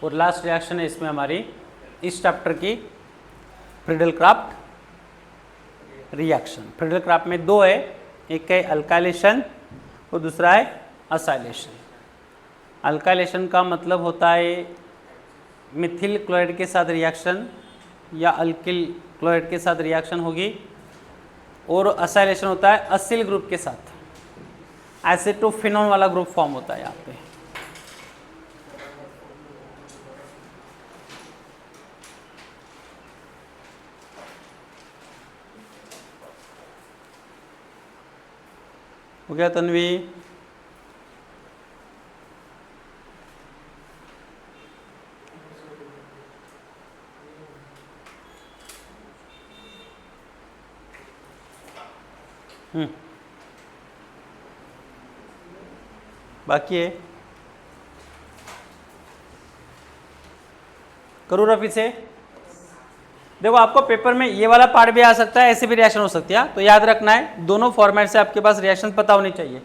और लास्ट रिएक्शन है इसमें हमारी इस चैप्टर की, Friedel craft reaction. Friedel craft में 2 है, एक है अल्काइलेशन और दूसरा है असाइलेशन। अल्काइलेशन का मतलब होता है मिथिल क्लोराइड के साथ रिएक्शन या अल्किल क्लोराइड के साथ रिएक्शन होगी, और असाइलेशन होता है असिल ग्रुप के साथ, एसिटोफिनोन वाला ग्रुप फॉर्म होता है यहाँ पे। हो गया तन्वी? बाकी है, करूँ रफी से? देखो आपको पेपर में ये वाला पार्ट भी आ सकता है, ऐसे भी रिएक्शन हो सकती है, तो याद रखना है दोनों फॉर्मेट से आपके पास रिएक्शन पता होनी चाहिए।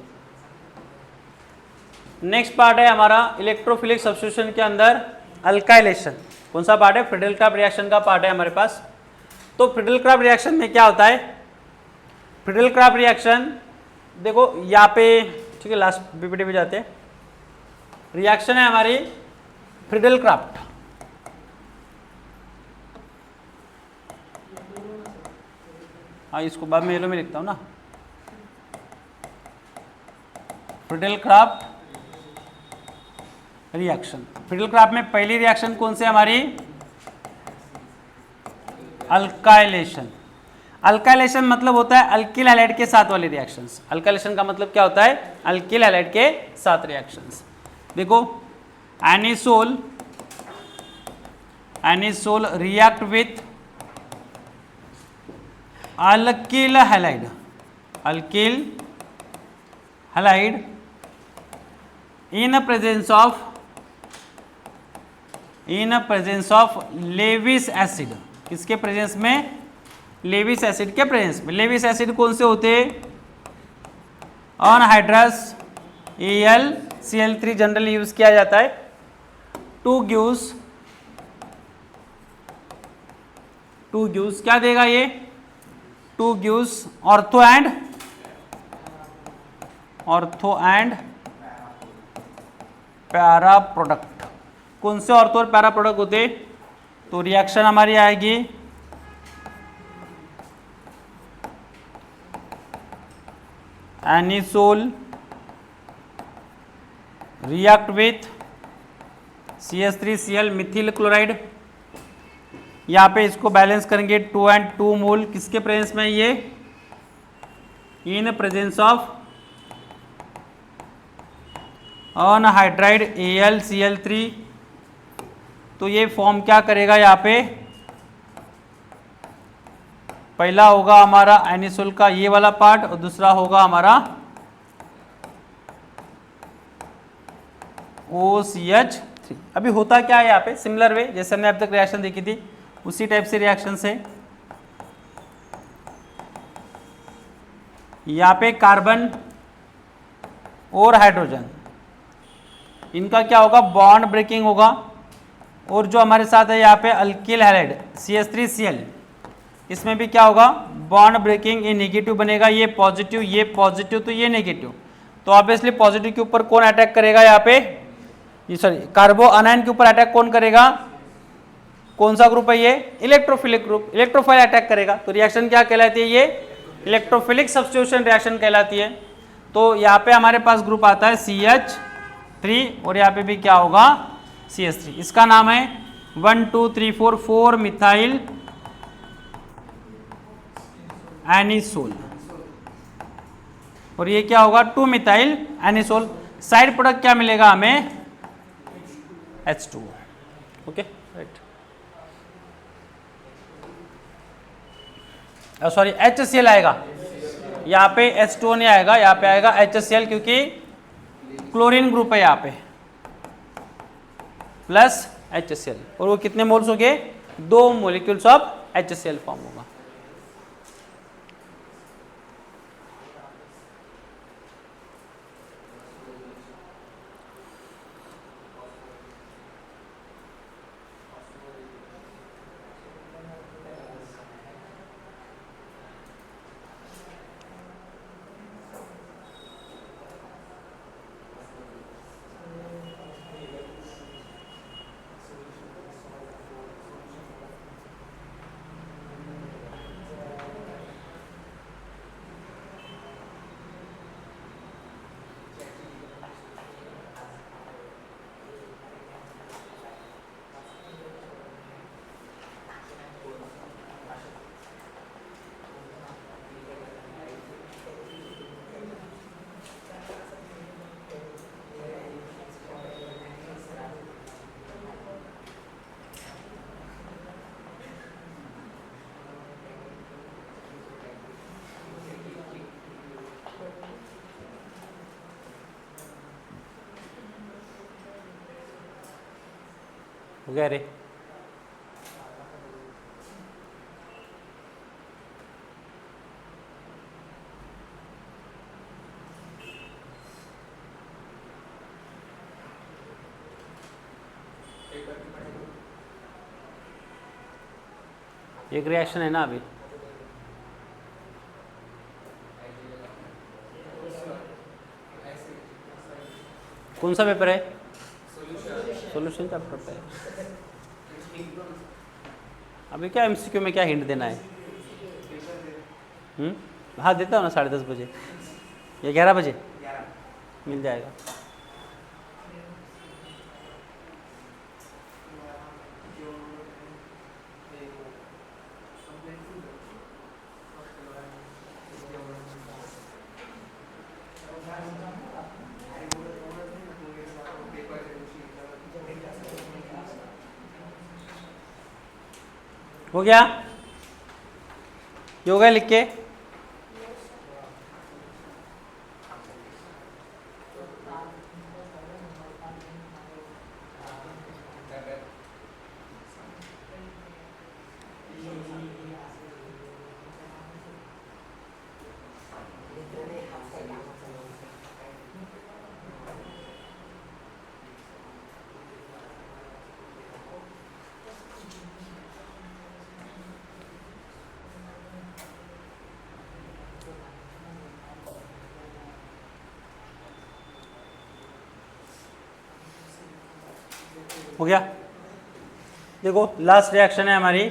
नेक्स्ट पार्ट है हमारा इलेक्ट्रोफिलिक सब्स्टिट्यूशन के अंदर अल्काइलेशन। कौन सा पार्ट है? फ्रीडल-क्राफ्ट रिएक्शन का पार्ट है हमारे पास। तो फ्रीडल-क्राफ्ट रिएक्शन में क्या होता है? फ्रीडल-क्राफ्ट रिएक्शन देखो यहाँ पे, ठीक है, लास्ट पीपीटी पे जाते हैं। रिएक्शन है हमारी फ्रीडल-क्राफ्ट। हाँ, इसको बाद में येलो में लिखता हूँ ना। फ्रीडल-क्राफ्ट रिएक्शन, फ्रीडल-क्राफ्ट में पहली रिएक्शन कौन सी हमारी? अल्काइलेशन। अल्काइलेशन मतलब होता है अल्किल हैलाइड के साथ वाली रिएक्शंस। अल्काइलेशन का मतलब क्या होता है? अल्किल हैलाइड के साथ रिएक्शंस। देखो anisole, anisole react with alkyl halide, alkyl halide in presence of Levi's acid. किसके प्रेजेंस में? लेविस एसिड के प्रेजेंस में। लेविस एसिड कौन से होते? अनहाइड्रस AlCl3 जनरली यूज किया जाता है। टू गिव्स क्या देगा ये? Two gives ortho and para product. कौन से ऑर्थो और पैरा प्रोडक्ट होते? तो रिएक्शन हमारी आएगी anisole react with CH3Cl Mithil chloride. यहाँ पे इसको बैलेंस करेंगे 2 and 2 मोल। किसके प्रेजेंस में? ये इन प्रेजेंस ऑफ अनहाइड्राइड AlCl3। तो ये फॉर्म क्या करेगा? यहाँ पे पहला होगा हमारा एनिसोल का ये वाला पार्ट और दूसरा होगा हमारा OCH3। अभी होता क्या है यहाँ पे? सिमिलर वे जैसे हमने अब तक रिएक्शन देखी थी उसी टाइप से रिएक्शन से यहाँ पे कार्बन और हाइड्रोजन, इनका क्या होगा? बॉन्ड ब्रेकिंग होगा। और जो हमारे साथ है यहाँ पे अल्किल हैलाइड CH3Cl, इसमें भी क्या होगा? Bond breaking. ये नेगेटिव बनेगा, ये पॉजिटिव, तो ये नेगेटिव। तो ऑब्वियसली पॉजिटिव के ऊपर कौन अटैक करेगा? यहाँ पे ये सॉरी कार्बो अनायन के ऊपर अटैक कौन करेगा? कौन सा ग्रुप है ये? इलेक्ट्रोफिलिक ग्रुप, इलेक्ट्रोफाइल अटैक करेगा। तो रिएक्शन क्या कहलाती है? ये इलेक्ट्रोफिलिक सब्स्टिट्यूशन रिएक्शन कहलाती है। तो यहाँ पे हमारे पास ग्रुप आता है CH3 और यहाँ पे भी क्या होगा? CH3। इसका नाम है 1 2 3 4 मिथाइल एनिसोल। और ये क्या होगा? 2 मिथाइल एनिसोल। साइड प्रोडक्ट क्या मिलेगा हमें? H2। Okay, right. Sorry HCl आएगा, यहाँ पे H2O नहीं आएगा, यहाँ पे आएगा HCl क्योंकि क्लोरीन ग्रुप है यहाँ पे प्लस HCl। और वो कितने मोल्स हो गए? 2 मोलिक्यूल्स ऑफ HCl फॉर्म होगा। हो गया रे। एक रिएक्शन है ना अभी। कौन सा पेपर है? सॉल्यूशन चैप्टर पे। अभी क्या एमसीक्यू में क्या हिंट देना है? हाँ देता हूँ ना, 10:30 बजे या 11 बजे मिल जाएगा। हो गया? योगा लिख के हो गया। देखो लास्ट रिएक्शन है हमारी,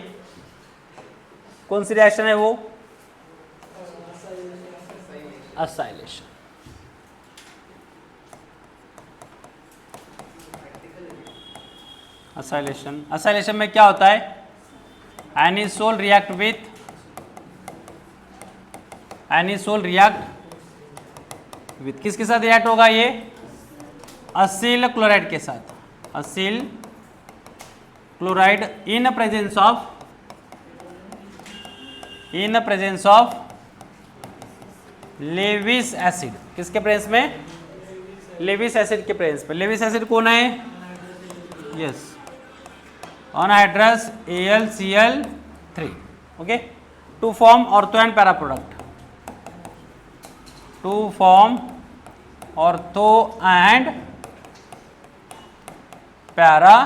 कौन सी रिएक्शन है वो? असाइलेशन। असाइलेशन में क्या होता है? एनिसोल रिएक्ट विथ किसके साथ रिएक्ट होगा ये? असिल क्लोराइड के साथ। Acyl chloride in presence of Lewis acid. किसके प्रेजेंस में? लेविस एसिड के प्रेजेंस पे। लेविस एसिड कौन है? Yes, anhydrous AlCl3। Okay, to form ortho and para product. To form ortho and para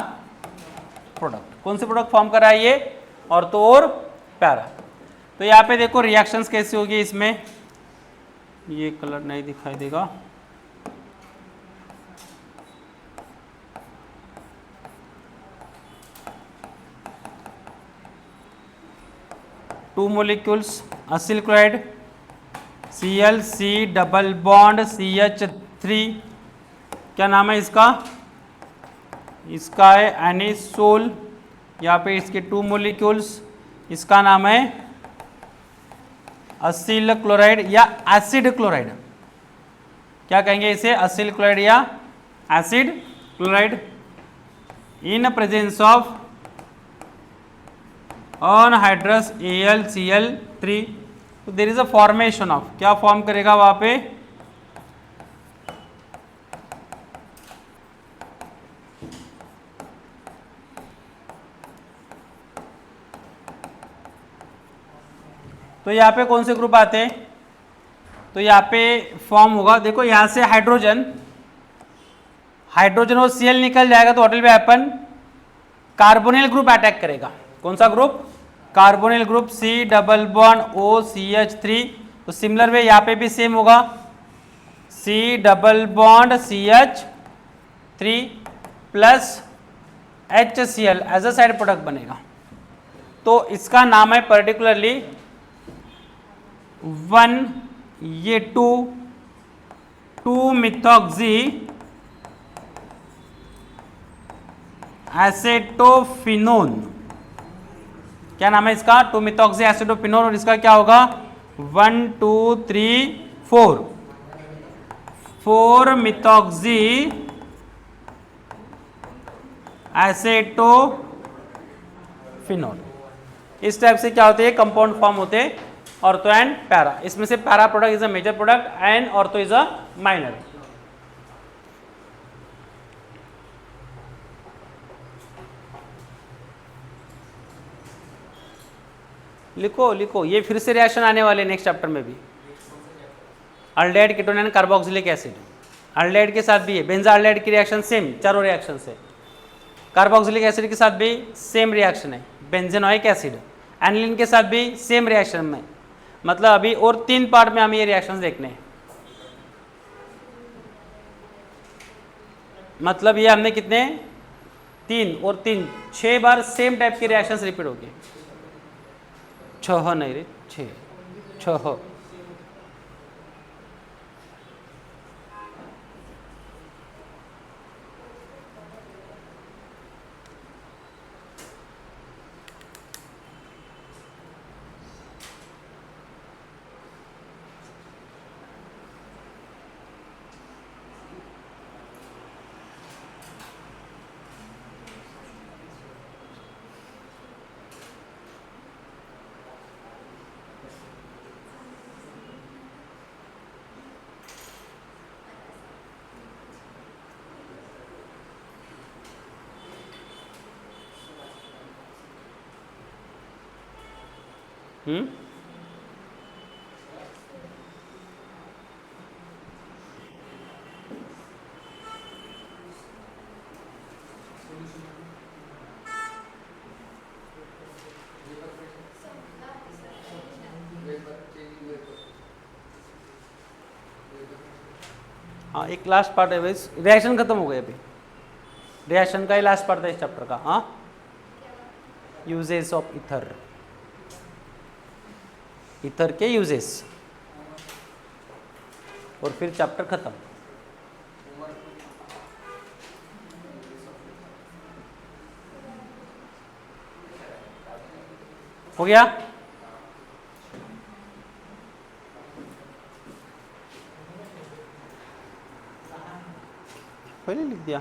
product. कौन से प्रोडक्ट फॉर्म कर रहा है ये? ऑर्थो और पैरा। तो यहाँ पे देखो रिएक्शंस कैसी होगी इसमें, ये कलर नहीं दिखाई देगा। Two molecules acyl chloride ClC double bond CH3, क्या नाम है इसका? इसका है एनिसोल। यहाँ पे इसके टू मोलिक्यूल्स, इसका नाम है असिल क्लोराइड या एसिड क्लोराइड। क्या कहेंगे इसे? असिल क्लोराइड या acid chloride in presence of anhydrous AlCl3। तो there is a formation of, क्या फॉर्म करेगा वहां पे? तो यहाँ पे कौन से ग्रुप आते हैं? तो यहाँ पे फॉर्म होगा, देखो यहाँ से हाइड्रोजन और Cl निकल जाएगा तो what will be happen? Carbonyl group attack करेगा। कौन सा group? Carbonyl group C double bond OCH3। तो सिमिलर वे यहाँ पे भी सेम होगा, C double bond CH3 plus HCl as a side product बनेगा। तो इसका नाम है पर्टिकुलरली 1, ये 2 मिथॉक्सी एसेटोफिनोन। क्या नाम है इसका? 2 मिथॉक्सी एसिडोफिनोन। और इसका क्या होगा? 1 2 3 4 मिथॉक्सी एसेटोफिनोन। इस टाइप से क्या होते हैं? कंपाउंड फॉर्म होते हैं ऑर्थो एंड पैरा। इसमें से para product is a major product and ortho is a minor. लिखो लिखो, ये फिर से रिएक्शन आने वाले नेक्स्ट चैप्टर में भी। Aldehyde ketone and carboxylic acid, aldehyde के साथ भी है, बेंजाल्डेहाइड की रिएक्शन सेम, चारों रिएक्शन से। कार्बोक्सिलिक एसिड के साथ भी सेम रिएक्शन है, बेंजेनोइक एसिड। एनिलीन के साथ भी सेम रिएक्शन में, मतलब अभी और 3 पार्ट में हमें ये रिएक्शंस देखने हैं। मतलब ये हमने कितने 3 और 3 6 बार सेम टाइप के रिएक्शंस रिपीट हो गए। 6 नहीं रे, 6। हाँ, एक लास्ट पार्ट है, रिएक्शन खत्म हो गया अभी, रिएक्शन का ही लास्ट पार्ट था इस चैप्टर का। हाँ, यूजेस ऑफ ईथर, ईथर के यूजेस, और फिर चैप्टर खत्म। हो गया? पहले लिख दिया,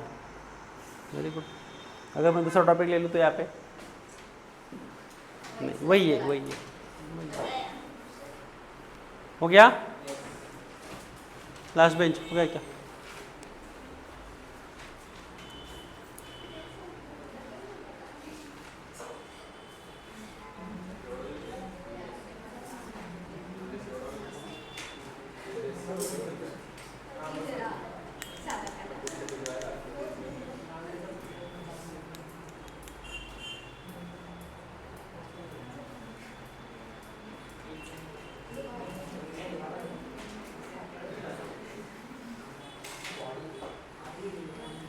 वेरी गुड। अगर मैं दूसरा टॉपिक ले लूँ तो यहाँ पे नहीं, वही है वही है। हो गया? लास्ट बेंच हो गया क्या?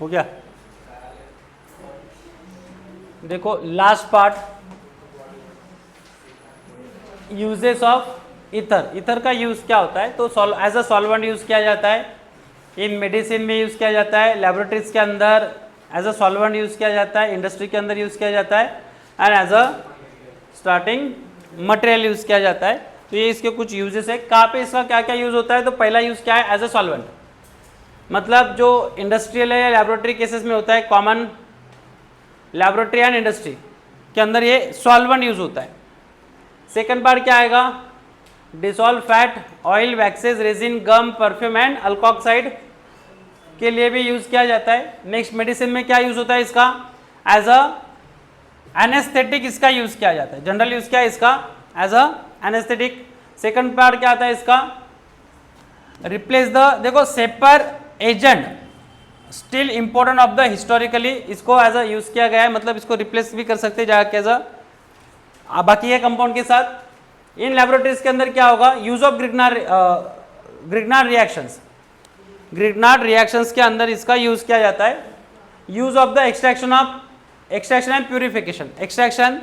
हो गया? देखो last part, uses of ether. Ether का यूज क्या होता है? तो एज अ सॉल्वेंट यूज किया जाता है, इन मेडिसिन में यूज किया जाता है, लेबोरेटरीज के अंदर एज अ सॉल्वेंट यूज किया जाता है, इंडस्ट्री के अंदर यूज किया जाता है, and as a starting material use किया जाता है। तो ये इसके कुछ यूजेस है। कहाँ पे इसका क्या क्या यूज होता है? तो पहला यूज क्या है? एज अ सॉल्वेंट, मतलब जो इंडस्ट्रियल है या लेबोरेटरी केसेस में होता है, कॉमन लेबोरेटरी एंड इंडस्ट्री के अंदर ये सॉल्वेंट यूज होता है। सेकंड पार्ट क्या आएगा? Dissolve fat, oil, waxes, resin, gum, perfume and alkoxide के लिए भी यूज किया जाता है। नेक्स्ट मेडिसिन में क्या यूज होता है इसका? एज अ एनेस्थेटिक इसका यूज किया जाता है। जनरल यूज क्या है इसका? As a anesthetic. Second part क्या आता है इसका? रिप्लेस द, देखो safer agent still important of the historically, इसको एज अ यूज किया गया है, मतलब इसको रिप्लेस भी कर सकते हैं जाके एज अ बाकी है कंपाउंड के साथ। इन लेबोरेटरीज के अंदर क्या होगा? Use of Grignard reactions, Grignard reactions के अंदर इसका यूज किया जाता है। Use of the extraction and purification. Extraction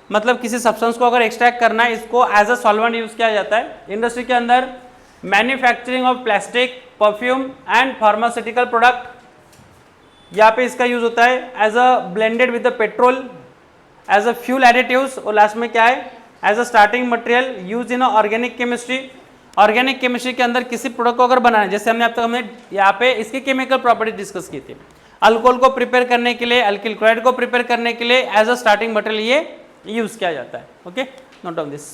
मतलब किसी सब्सटेंस को अगर एक्सट्रैक्ट करना है, इसको एज अ सॉल्वेंट यूज किया जाता है। इंडस्ट्री के अंदर manufacturing of plastic, perfume and pharmaceutical product, यहाँ पे इसका यूज होता है as a blended with the petrol, as a fuel additives, और लास्ट में क्या है? As a starting material use in organic chemistry. Organic chemistry के अंदर किसी प्रोडक्ट को अगर बनाना है, जैसे हमने यहाँ पे इसकी केमिकल प्रॉपर्टी डिस्कस की थी, अल्कोहल को प्रिपेयर करने के लिए, अल्किल क्लोराइड को प्रिपेयर करने के लिए एज अ स्टार्टिंग मटेरियल ये यूज किया जाता है। Okay, note down this.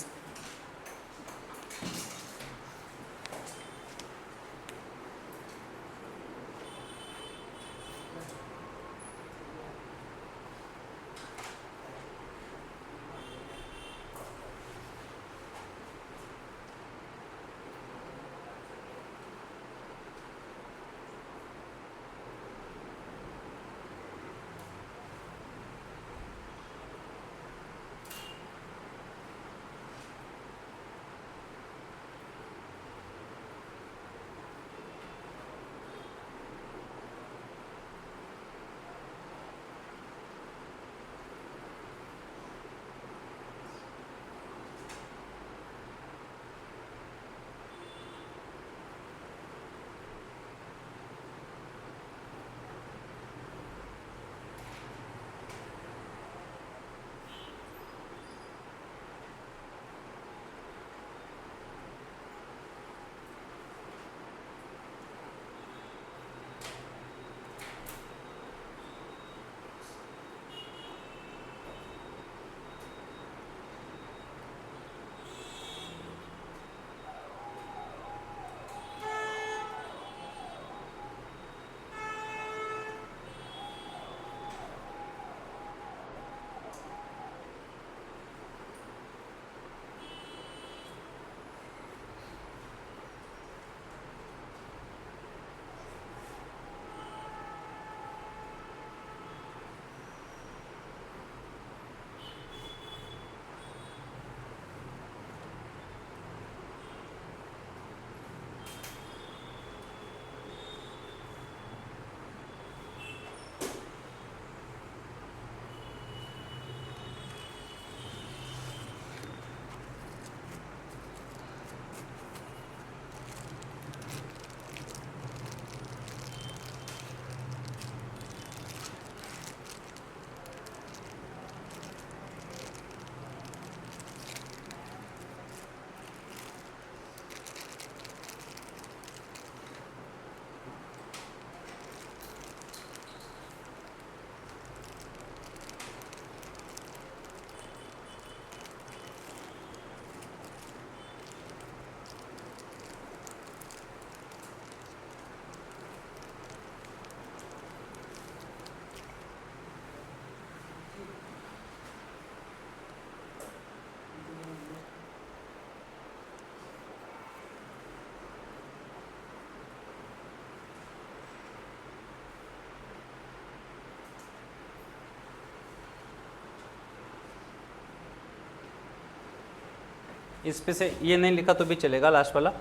इस पे से ये नहीं लिखा तो भी चलेगा, लास्ट वाला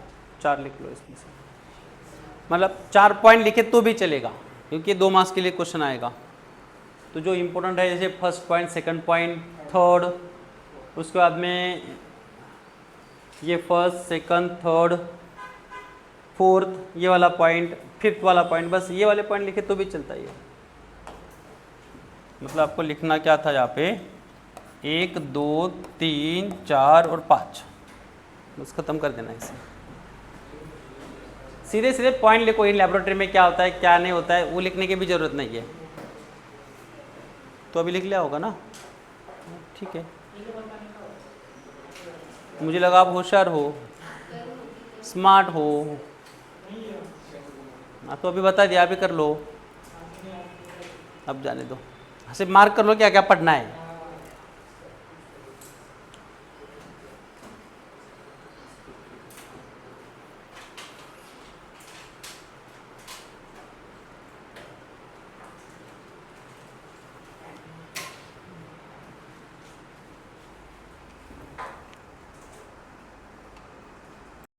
4 लिख लो इसमें से, मतलब 4 पॉइंट लिखे तो भी चलेगा क्योंकि 2 मार्क्स के लिए क्वेश्चन आएगा। तो जो इम्पोर्टेंट है जैसे first point, second point, third, उसके बाद में ये फर्स्ट, सेकंड, थर्ड, फोर्थ, ये वाला पॉइंट, फिफ्थ वाला पॉइंट, बस ये वाले पॉइंट लिखे तो भी चलता है। मतलब आपको लिखना क्या था यहाँ पे 1 2 3 4 और 5, बस खत्म कर देना इसे। सीधे सीधे पॉइंट लिखो, इन लेबोरेटरी में क्या होता है क्या नहीं होता है वो लिखने की भी जरूरत नहीं है। तो अभी लिख लिया होगा ना, ठीक है। मुझे लगा आप होशियार हो, स्मार्ट हो। हाँ तो अभी बता दिया, अभी कर लो, अब जाने दो, सिर्फ मार्क कर लो क्या क्या पढ़ना है।